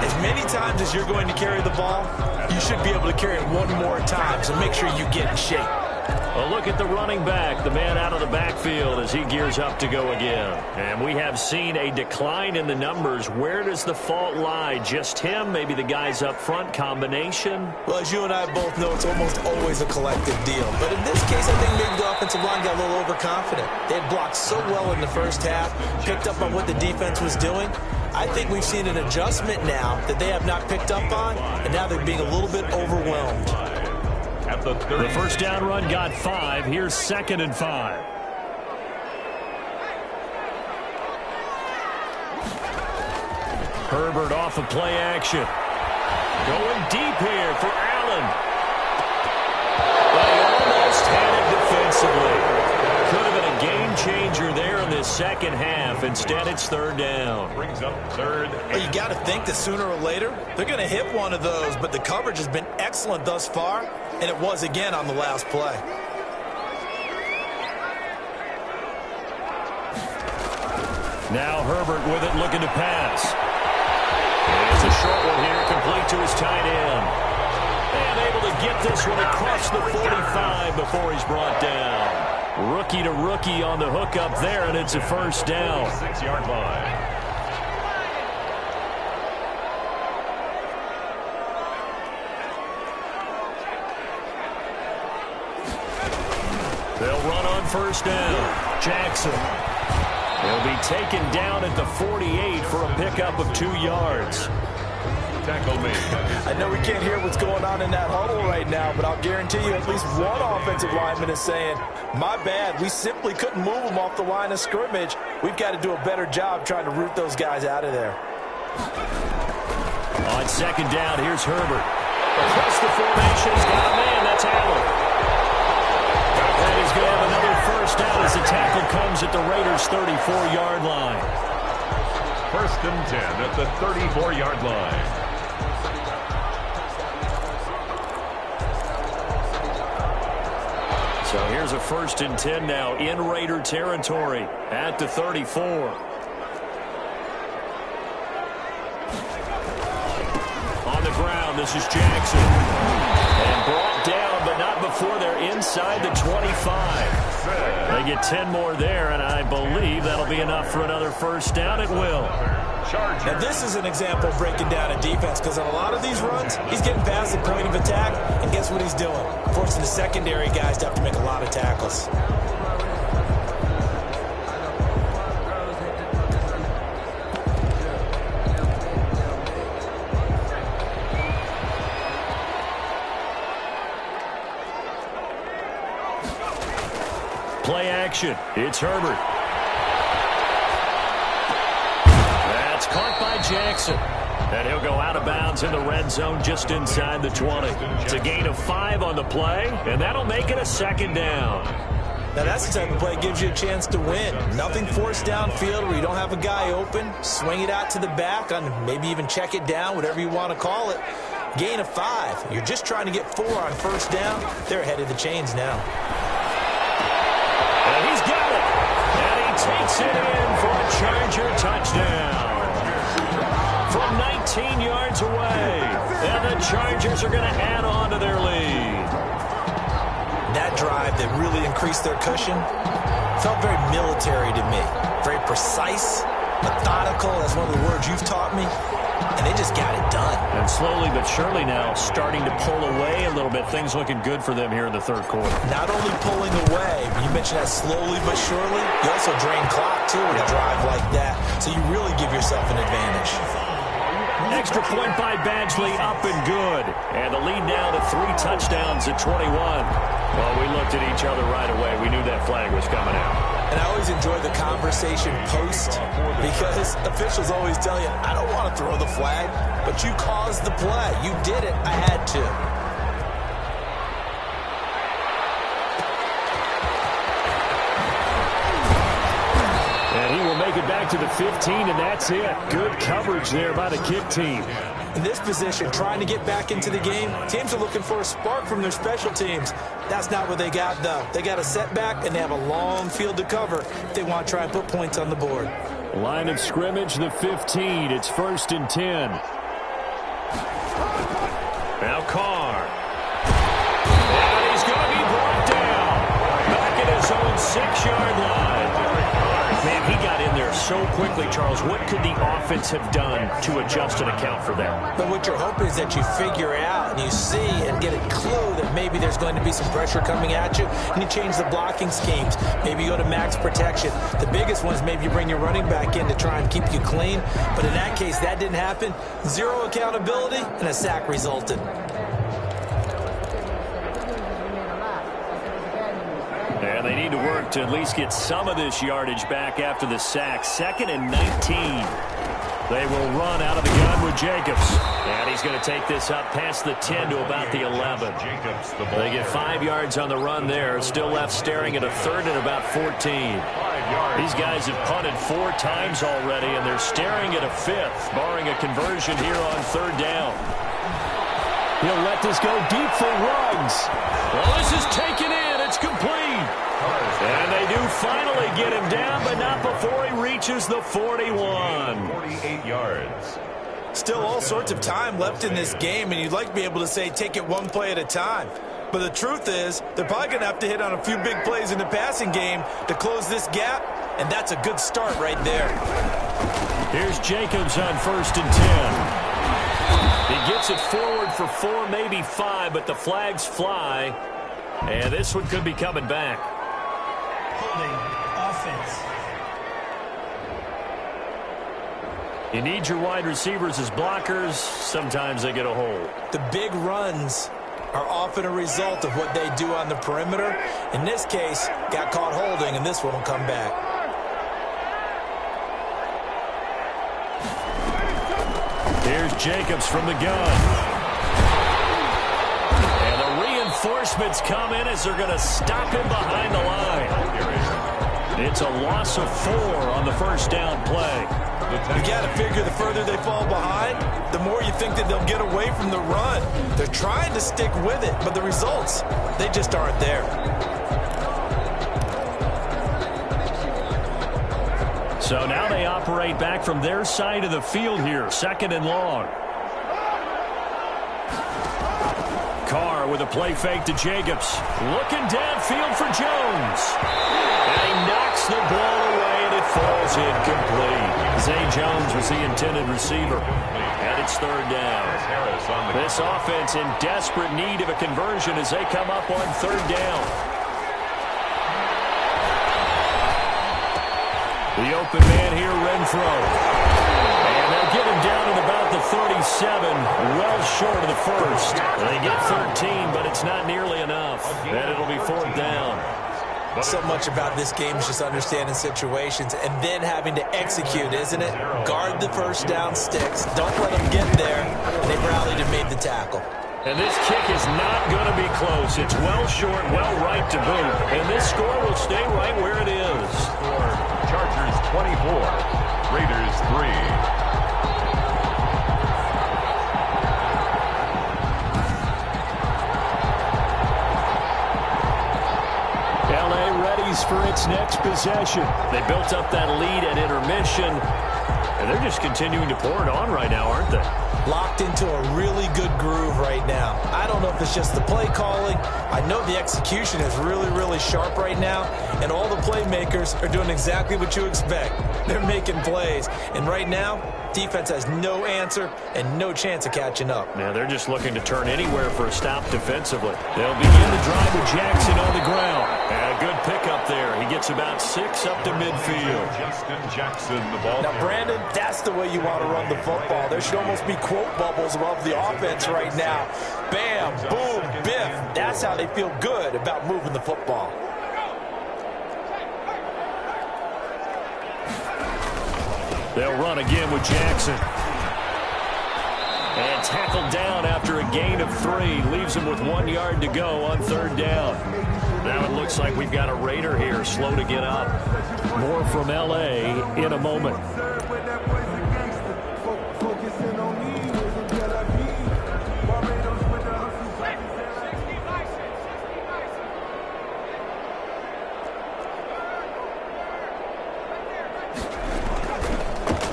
as many times as you're going to carry the ball, you should be able to carry it one more time, so make sure you get in shape. A look at the running back, the man out of the backfield as he gears up to go again. And we have seen a decline in the numbers. Where does the fault lie? Just him? Maybe the guys up front? Combination? Well, as you and I both know, it's almost always a collective deal. But in this case, I think maybe the offensive line got a little overconfident. They had blocked so well in the first half, picked up on what the defense was doing. I think we've seen an adjustment now that they have not picked up on, and now they're being a little bit overwhelmed. The 1st down run got 5. Here's 2nd and 5. Herbert off of play action. Going deep here for Allen. They almost had it defensively. Could have been a game changer there in this second half. Instead, it's 3rd down. Brings up 3rd. Well, you got to think that sooner or later, they're going to hit one of those, but the coverage has been excellent thus far, and it was again on the last play. Now Herbert with it, looking to pass. It's a short one here, complete to his tight end. And able to get this one across the 45 before he's brought down. Rookie to rookie on the hookup there, and it's a 1st down. 6-yard line. They'll run on 1st down. Jackson. He'll be taken down at the 48 for a pickup of 2 yards. Tackle made. I know we can't hear what's going on in that huddle right now, but I'll guarantee you at least one offensive lineman is saying, my bad, we simply couldn't move them off the line of scrimmage. We've got to do a better job trying to root those guys out of there. On 2nd down, here's Herbert. Across the formation, he's got a man, that's Allen. And he's going to have another 1st down as the tackle comes at the Raiders' 34-yard line. 1st and 10 at the 34-yard line. So here's a 1st and 10 now in Raider territory at the 34. On the ground, this is Jackson. And brought down, but not before they're inside the 25. They get 10 more there, and I believe that'll be enough for another 1st down. It will. Now, this is an example of breaking down a defense, because on a lot of these runs, he's getting past the point of attack, and guess what he's doing? Forcing the secondary guys to have to make a lot of tackles. Play action. It's Herbert. That's caught by Jackson. And he'll go out of bounds in the red zone just inside the 20. It's a gain of 5 on the play, and that'll make it a 2nd down. Now, that's the type of play that gives you a chance to win. Nothing forced downfield where you don't have a guy open. Swing it out to the back, on maybe even check it down, whatever you want to call it. Gain of 5. You're just trying to get 4 on 1st down. They're ahead of the chains now. And he's got it. And he takes it in for a Charger touchdown. From 19 yards away. And the Chargers are going to add on to their lead. That drive that really increased their cushion felt very military to me. Very precise, methodical. That's one of the words you've taught me. And they just got it done. And slowly but surely now starting to pull away a little bit. Things looking good for them here in the 3rd quarter. Not only pulling away, you mentioned that slowly but surely, you also drain clock too with a drive like that. So you really give yourself an advantage. Extra point by Badgley, up and good. And the lead now to 3 touchdowns at 21. Well, we looked at each other right away. We knew that flag was coming out. And I always enjoy the conversation post because officials always tell you, I don't want to throw the flag, but you caused the play. You did it. I had to. And he will make it back to the 15, and that's it. Good coverage there by the kick team. In this position, trying to get back into the game, teams are looking for a spark from their special teams. That's not what they got, though. They got a setback, and they have a long field to cover if they want to try and put points on the board. Line of scrimmage, the 15. It's 1st and 10. Now Carr. And he's going to be brought down. Back at his own 6-yard line. Man, he got in there so quickly, Charles. What could the offense have done to adjust and account for that? But what you're hoping is that you figure out and you see and get a clue that maybe there's going to be some pressure coming at you, and you change the blocking schemes. Maybe you go to max protection. The biggest one is maybe you bring your running back in to try and keep you clean. But in that case, that didn't happen. Zero accountability, and a sack resulted. And they need to work to at least get some of this yardage back after the sack. 2nd and 19. They will run out of the gun with Jacobs. And he's going to take this up past the 10 to about the 11. They get 5 yards on the run there. Still left staring at a 3rd and about 14. These guys have punted 4 times already, and they're staring at a 5th, barring a conversion here on 3rd down. He'll let this go deep for Ruggs. Well, this is taken in. It's complete. And they do finally get him down, but not before he reaches the 41. 48 yards. Still all sorts of time left in this game, and you'd like to be able to say take it one play at a time. But the truth is, they're probably going to have to hit on a few big plays in the passing game to close this gap, and that's a good start right there. Here's Jacobs on 1st and 10. He gets it forward for 4, maybe 5, but the flags fly. And this one could be coming back. Holding offense. You need your wide receivers as blockers. Sometimes they get a hold. The big runs are often a result of what they do on the perimeter. In this case, got caught holding, and this one will come back. Here's Jacobs from the gun. And the reinforcements come in as they're going to stop him behind the line. It's a loss of 4 on the 1st down play. You got to figure the further they fall behind, the more you think that they'll get away from the run. They're trying to stick with it, but the results, they just aren't there. So now they operate back from their side of the field here, 2nd and long. Carr with a play fake to Jacobs. Looking downfield for Jones. And he knocks the ball away, and it falls incomplete. Zay Jones was the intended receiver. And it's 3rd down. This offense in desperate need of a conversion as they come up on 3rd down. The open man here, Renfro. And they'll get him down at about the 37, well short of the 1st. They get 13, but it's not nearly enough. And it'll be 4th down. So much about this game is just understanding situations and then having to execute, isn't it? Guard the 1st down sticks. Don't let them get there. And they rallied and made the tackle. And this kick is not going to be close. It's well short, well right to boot. And this score will stay right where it is. Chargers 24, Raiders 3. For its next possession. They built up that lead at intermission, and they're just continuing to pour it on right now, aren't they? Locked into a really good groove right now. I don't know if it's just the play calling. I know the execution is really, really sharp right now, and all the playmakers are doing exactly what you expect. They're making plays, and right now, defense has no answer and no chance of catching up. Man, they're just looking to turn anywhere for a stop defensively. They'll begin the drive with Jackson on the ground. And a good pickup there. He gets about 6 up to midfield. Justin Jackson, the ball. Now, Brandon, that's the way you want to run the football. There should almost be quote bubbles above the offense right now. Bam, boom, biff. That's how they feel good about moving the football. They'll run again with Jackson. And tackled down after a gain of 3. Leaves him with 1 yard to go on 3rd down. Now it looks like we've got a Raider here, slow to get up. More from L.A. in a moment.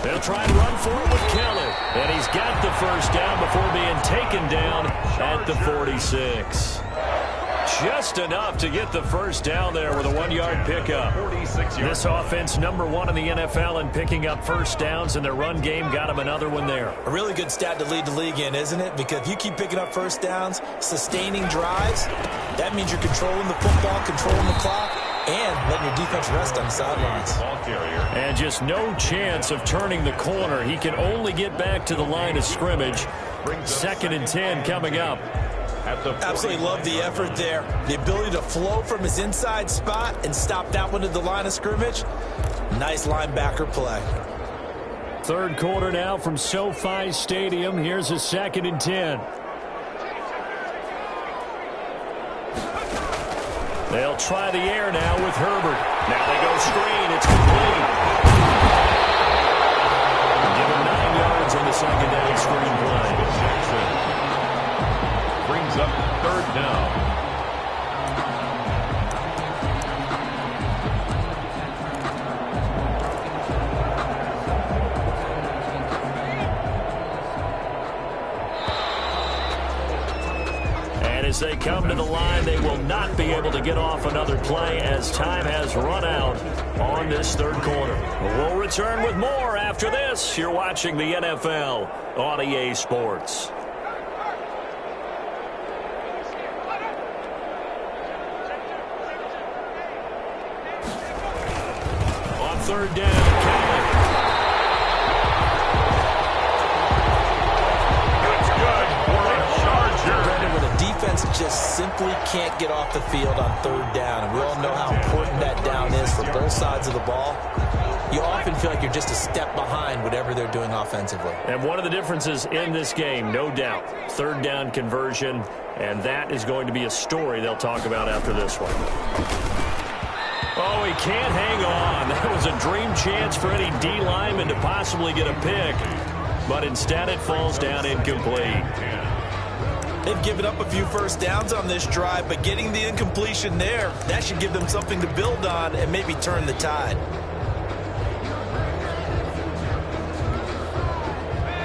They'll try and run for it with Kelly. And he's got the first down before being taken down at the 46. Just enough to get the first down there with a 1-yard pickup. This offense #1 in the NFL in picking up first downs, and their run game got them another one there. A really good stat to lead the league in, isn't it? Because if you keep picking up first downs, sustaining drives, that means you're controlling the football, controlling the clock, and letting your defense rest on the sidelines. And just no chance of turning the corner. He can only get back to the line of scrimmage. 2nd and 10 coming up. Absolutely love the effort there. The ability to flow from his inside spot and stop that one to the line of scrimmage. Nice linebacker play. 3rd quarter now from SoFi Stadium. Here's a 2nd and 10. They'll try the air now with Herbert. Now they go screen. It's complete. Give him 9 yards on the 2nd down screen play. Brings up 3rd down. As they come to the line, they will not be able to get off another play as time has run out on this 3rd quarter. We'll return with more after this. You're watching the NFL on EA Sports. On 3rd down, Kelly. Defense just simply can't get off the field on 3rd down. And we all know how important that down is for both sides of the ball. You often feel like you're just a step behind whatever they're doing offensively. And one of the differences in this game, no doubt, 3rd down conversion, and that is going to be a story they'll talk about after this one. Oh, he can't hang on. That was a dream chance for any D lineman to possibly get a pick, but instead it falls down incomplete. They've given up a few first downs on this drive, but getting the incompletion there, that should give them something to build on and maybe turn the tide.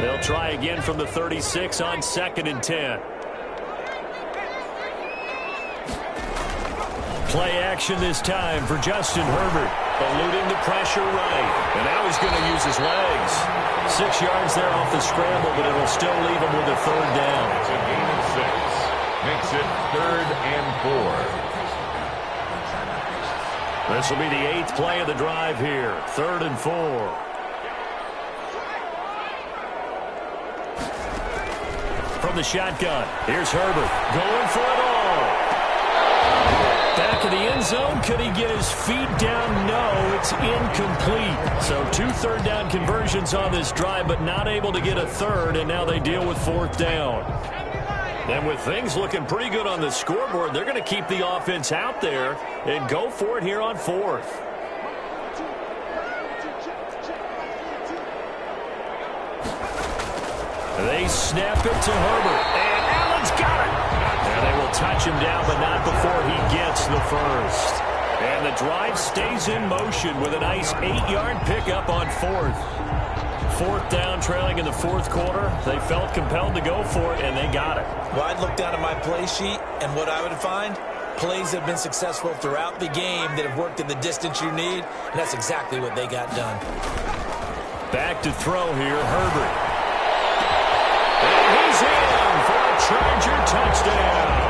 They'll try again from the 36 on 2nd and 10. Play action this time for Justin Herbert. Eluding the pressure right. And now he's going to use his legs. 6 yards there off the scramble, but it'll still leave him with a 3rd down. It's a gain of 6. Makes it 3rd and 4. This will be the 8th play of the drive here. 3rd and 4. From the shotgun, here's Herbert going for it all. Back in the end zone, could he get his feet down? No, it's incomplete. So 2 3rd down conversions on this drive, but not able to get a 3rd, and now they deal with 4th down. And with things looking pretty good on the scoreboard, they're going to keep the offense out there and go for it here on 4th. They snap it to Herbert, and Allen's got it. And they will touch him down, but not before he gets the first. And the drive stays in motion with a nice 8-yard pickup on 4th. 4th down, trailing in the 4th quarter. They felt compelled to go for it, and they got it. Well, I'd look down at my play sheet, and what I would find, plays have been successful throughout the game that have worked in the distance you need, and that's exactly what they got done. Back to throw here, Herbert. And he's in for a Charger touchdown.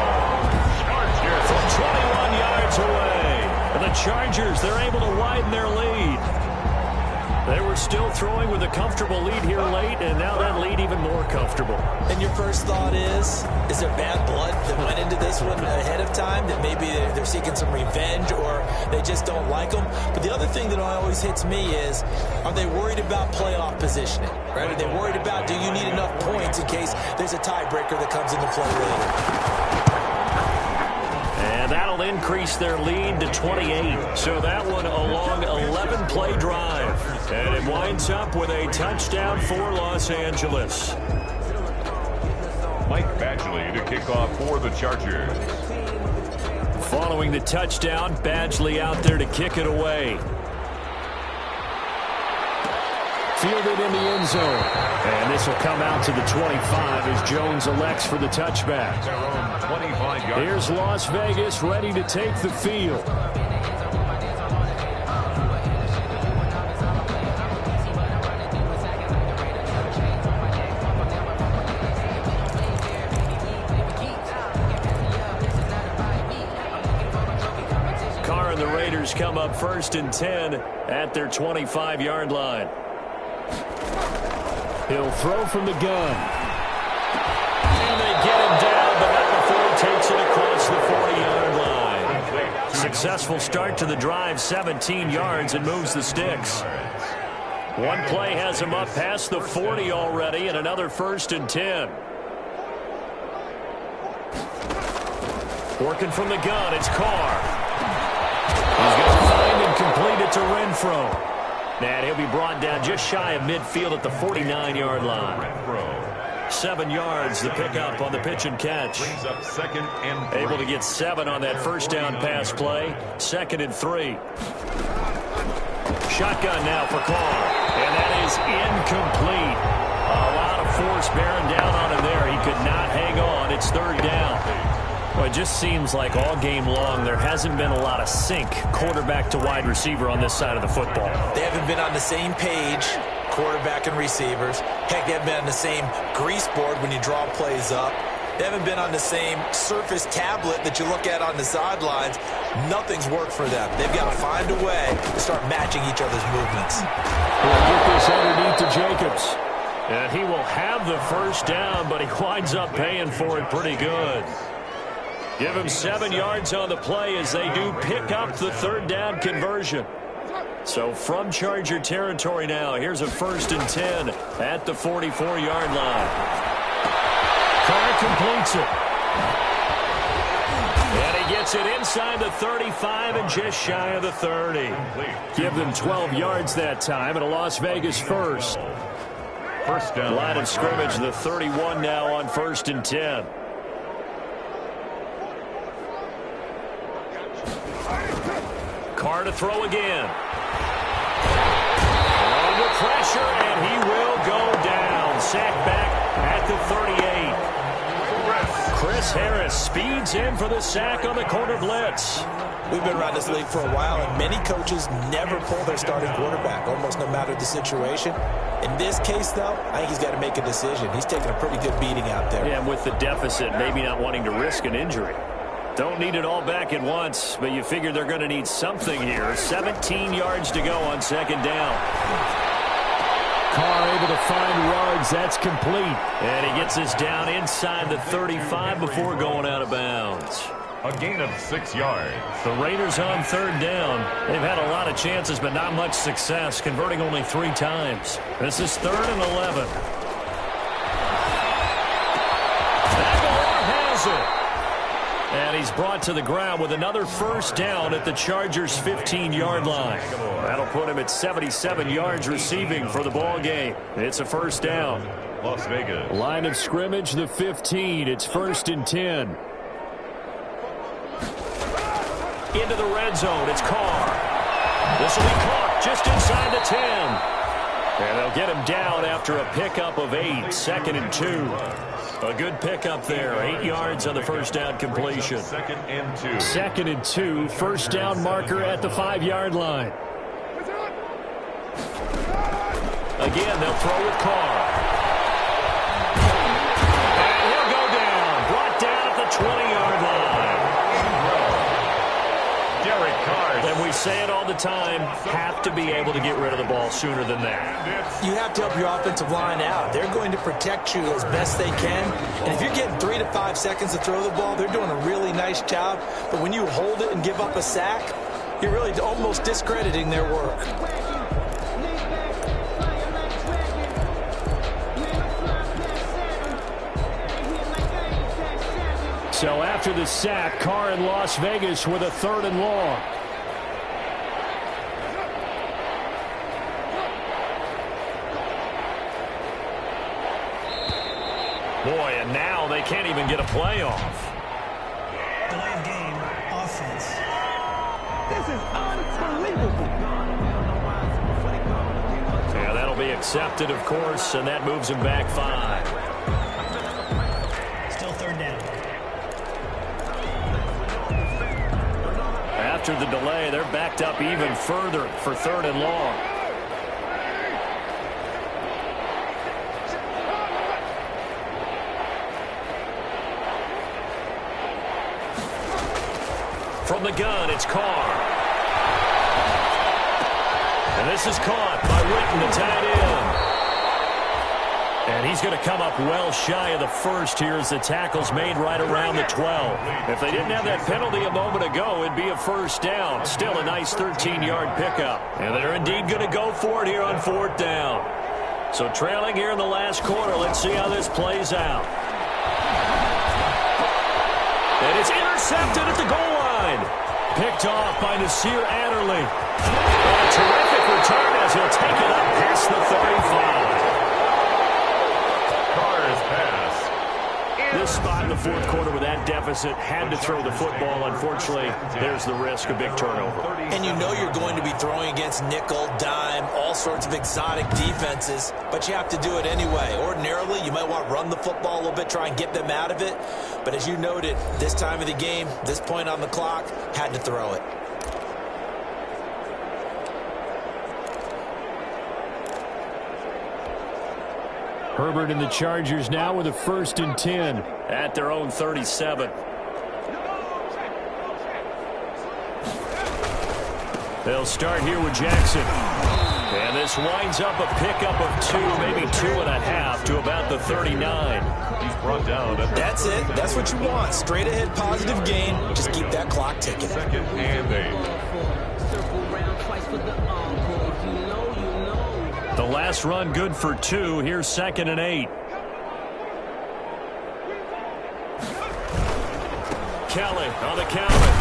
From 21 yards away. And the Chargers, they're able to widen their lead. They were still throwing with a comfortable lead here late, and now that lead even more comfortable. And your first thought is there bad blood that went into this one ahead of time, that maybe they're seeking some revenge or they just don't like them? But the other thing that always hits me is, are they worried about playoff positioning? Right? Are they worried about, do you need enough points in case there's a tiebreaker that comes into play later? And that'll increase their lead to 28. So that one a long 11-play drive. And it winds up with a touchdown for Los Angeles. Mike Badgley to kick off for the Chargers. Following the touchdown, Badgley out there to kick it away. Fielded in the end zone. And this will come out to the 25 as Jones elects for the touchback. Here's Las Vegas ready to take the field. Carr and the Raiders come up 1st and 10 at their 25-yard line. He'll throw from the gun. And they get him down, but not before he takes it across the 40-yard line. Successful start to the drive, 17 yards, and moves the sticks. One play has him up past the 40 already, and another 1st and 10. Working from the gun, it's Carr. He's going to find and complete it to Renfro. And he'll be brought down just shy of midfield at the 49-yard line. 7 yards, the pickup on the pitch and catch. Able to get 7 on that first down pass play. 2nd and 3. Shotgun now for Carr. And that is incomplete. A lot of force bearing down on him there. He could not hang on. It's 3rd down. Well, it just seems like all game long there hasn't been a lot of sync quarterback to wide receiver on this side of the football. They haven't been on the same page, quarterback and receivers. Heck, they haven't been on the same grease board when you draw plays up. They haven't been on the same surface tablet that you look at on the sidelines. Nothing's worked for them. They've got to find a way to start matching each other's movements. We'll get this underneath to Jacobs. And he will have the first down, but he winds up paying for it pretty good. Give him 7 yards on the play as they do pick up the 3rd down conversion. So from Charger territory now, here's a 1st and 10 at the 44-yard line. Carr completes it. And he gets it inside the 35 and just shy of the 30. Give them 12 yards that time and a Las Vegas first. First down. Line of scrimmage, the 31 now on 1st and 10. Carr to throw again. Under pressure, and he will go down. Sacked back at the 38. Chris Harris speeds in for the sack on the corner blitz. We've been around this league for a while, and many coaches never pull their starting quarterback, almost no matter the situation. In this case, though, I think he's got to make a decision. He's taking a pretty good beating out there. Yeah, and with the deficit, maybe not wanting to risk an injury. Don't need it all back at once, but you figure they're going to need something here. 17 yards to go on 2nd down. Carr able to find Ruggs. That's complete. And he gets this down inside the 35 before going out of bounds. A gain of 6 yards. The Raiders on 3rd down. They've had a lot of chances, but not much success, converting only 3 times. This is 3rd and 11. Aguilar has it. And he's brought to the ground with another 1st down at the Chargers' 15-yard line. That'll put him at 77 yards receiving for the ball game. It's a 1st down. Las Vegas. Line of scrimmage, the 15. It's 1st and 10. Into the red zone. It's Carr. This will be caught just inside the 10. And they'll get him down after a pickup of 8. 2nd and 2. A good pickup there. 8 yards on the 1st down completion. 2nd and 2. 2nd and 2. 1st down marker at the 5-yard line. Again, they'll throw with Carr. And he'll go down. Brought down at the 20-yard line. Derek Carr. And we say it all the time, have to be able to get rid of the ball sooner than that. You have to help your offensive line out. They're going to protect you as best they can. And if you're getting 3 to 5 seconds to throw the ball, they're doing a really nice job. But when you hold it and give up a sack, you're really almost discrediting their work. So after the sack, Carr in Las Vegas with a 3rd and long. Boy, and now they can't even get a play off. Delay of game, offense. This is unbelievable. Yeah, that'll be accepted, of course, and that moves him back 5. Still 3rd down. After the delay, they're backed up even further for 3rd and long. From the gun, it's Carr. And this is caught by Witten, the tight end. And he's going to come up well shy of the first here as the tackle's made right around the 12. If they didn't have that penalty a moment ago, it'd be a 1st down. Still a nice 13-yard pickup. And they're indeed going to go for it here on 4th down. So trailing here in the last quarter, let's see how this plays out. And it's intercepted at the goal line. Picked off by Nasir Adderley. A terrific return as he'll take it up past the 35. Carr's pass. This spot in the 4th quarter with that deficit had to throw the football. Unfortunately, there's the risk of big turnover. And you know you're going to be throwing against nickel, dime, all sorts of exotic defenses, but you have to do it anyway. Ordinarily, you might want to run the football a little bit, try and get them out of it. But as you noted, this time of the game, this point on the clock, had to throw it. Herbert and the Chargers now with a 1st and 10 at their own 37. They'll start here with Jackson. And this winds up a pickup of 2, maybe 2.5 to about the 39. He's brought down. That's it. That's what you want. Straight ahead positive gain. Just keep that clock ticking. 2nd and 8. The last run good for 2. Here's 2nd and 8. Kelly on the counter.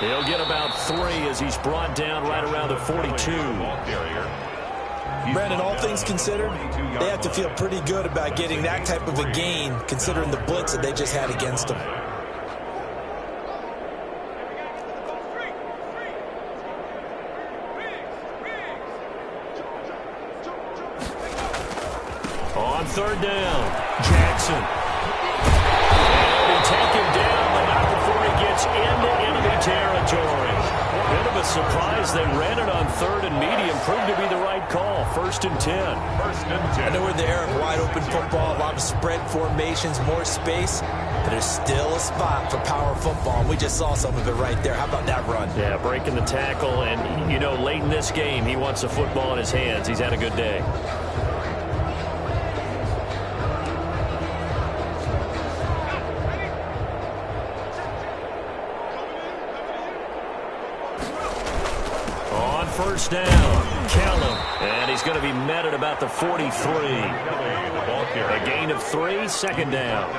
He'll get about 3 as he's brought down right around the 42. Brandon, all things considered, they have to feel pretty good about getting that type of a gain considering the blitz that they just had against them. On 3rd down, Jackson. And he take him down, but not before he gets into enemy territory. Bit of a surprise. They ran it on 3rd and medium. Proved to be the right call. 1st and 10. 1st and 10. I know we're in the era of wide open football, a lot of spread formations, more space, but there's still a spot for power football. And we just saw some of it right there. How about that run? Yeah, breaking the tackle. And, you know, late in this game, he wants the football in his hands. He's had a good day. On 1st down, Callum. And he's going to be met at about the 43. A gain of 3, 2nd down.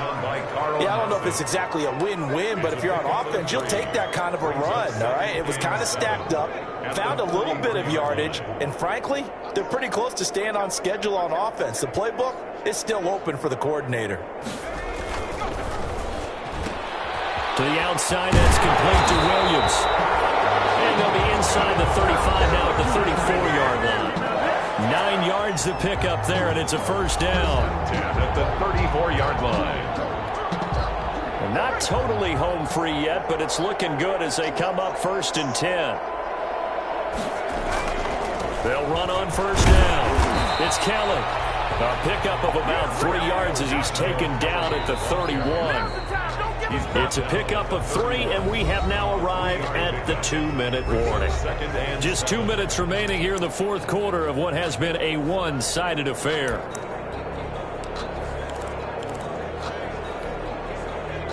Yeah, I don't know if it's exactly a win-win, but if you're on offense, you'll take that kind of a run, all right? It was kind of stacked up, found a little bit of yardage, and frankly, they're pretty close to staying on schedule on offense. The playbook is still open for the coordinator. To the outside, that's complete to Williams. And they'll be inside the 35 now at the 34-yard line. 9 yards to pick up there, and it's a 1st down. At the 34-yard line. Not totally home free yet, but it's looking good as they come up 1st and 10. They'll run on 1st down. It's Kelly. A pickup of about 3 yards as he's taken down at the 31. It's a pickup of 3, and we have now arrived at the 2-minute warning. Just 2 minutes remaining here in the fourth quarter of what has been a one-sided affair.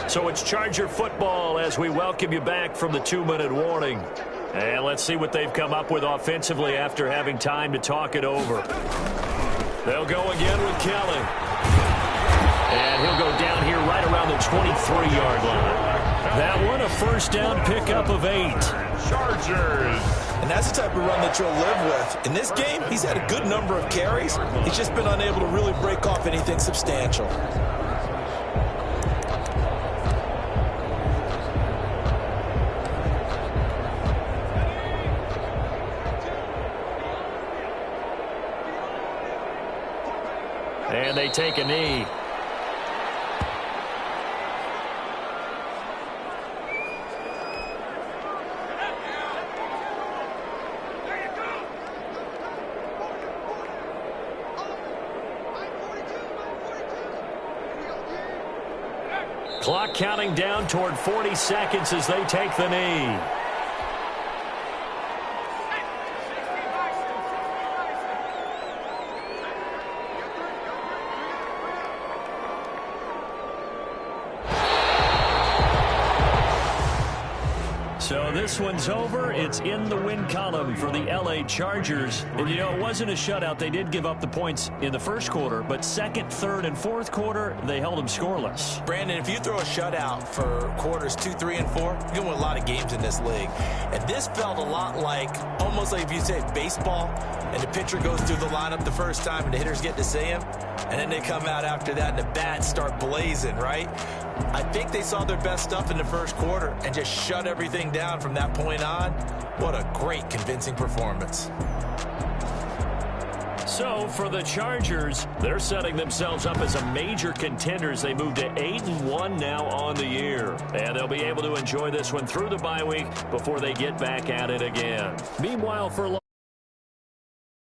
So it's Charger football as we welcome you back from the 2-minute warning. And let's see what they've come up with offensively after having time to talk it over. They'll go again with Kelly. And he'll go down here right around the 23-yard line. That one, a first down pickup of 8. Chargers. And that's the type of run that you'll live with. In this game, he's had a good number of carries. He's just been unable to really break off anything substantial. And they take a knee. Clock counting down toward 40 seconds as they take the knee. So this one's over. It's in the win column for the LA Chargers. And, you know, it wasn't a shutout. They did give up the points in the first quarter, but second, third, and fourth quarter, they held them scoreless. Brandon, if you throw a shutout for quarters 2, 3, and 4, you're going to win a lot of games in this league. And this felt a lot like, almost like if you say baseball, and the pitcher goes through the lineup the first time and the hitters get to see him, and then they come out after that and the bats start blazing, right? I think they saw their best stuff in the first quarter and just shut everything down from that point on. What a great, convincing performance. So for the Chargers, they're setting themselves up as a major contender as they move to 8-1 now on the year. And they'll be able to enjoy this one through the bye week before they get back at it again. Meanwhile, for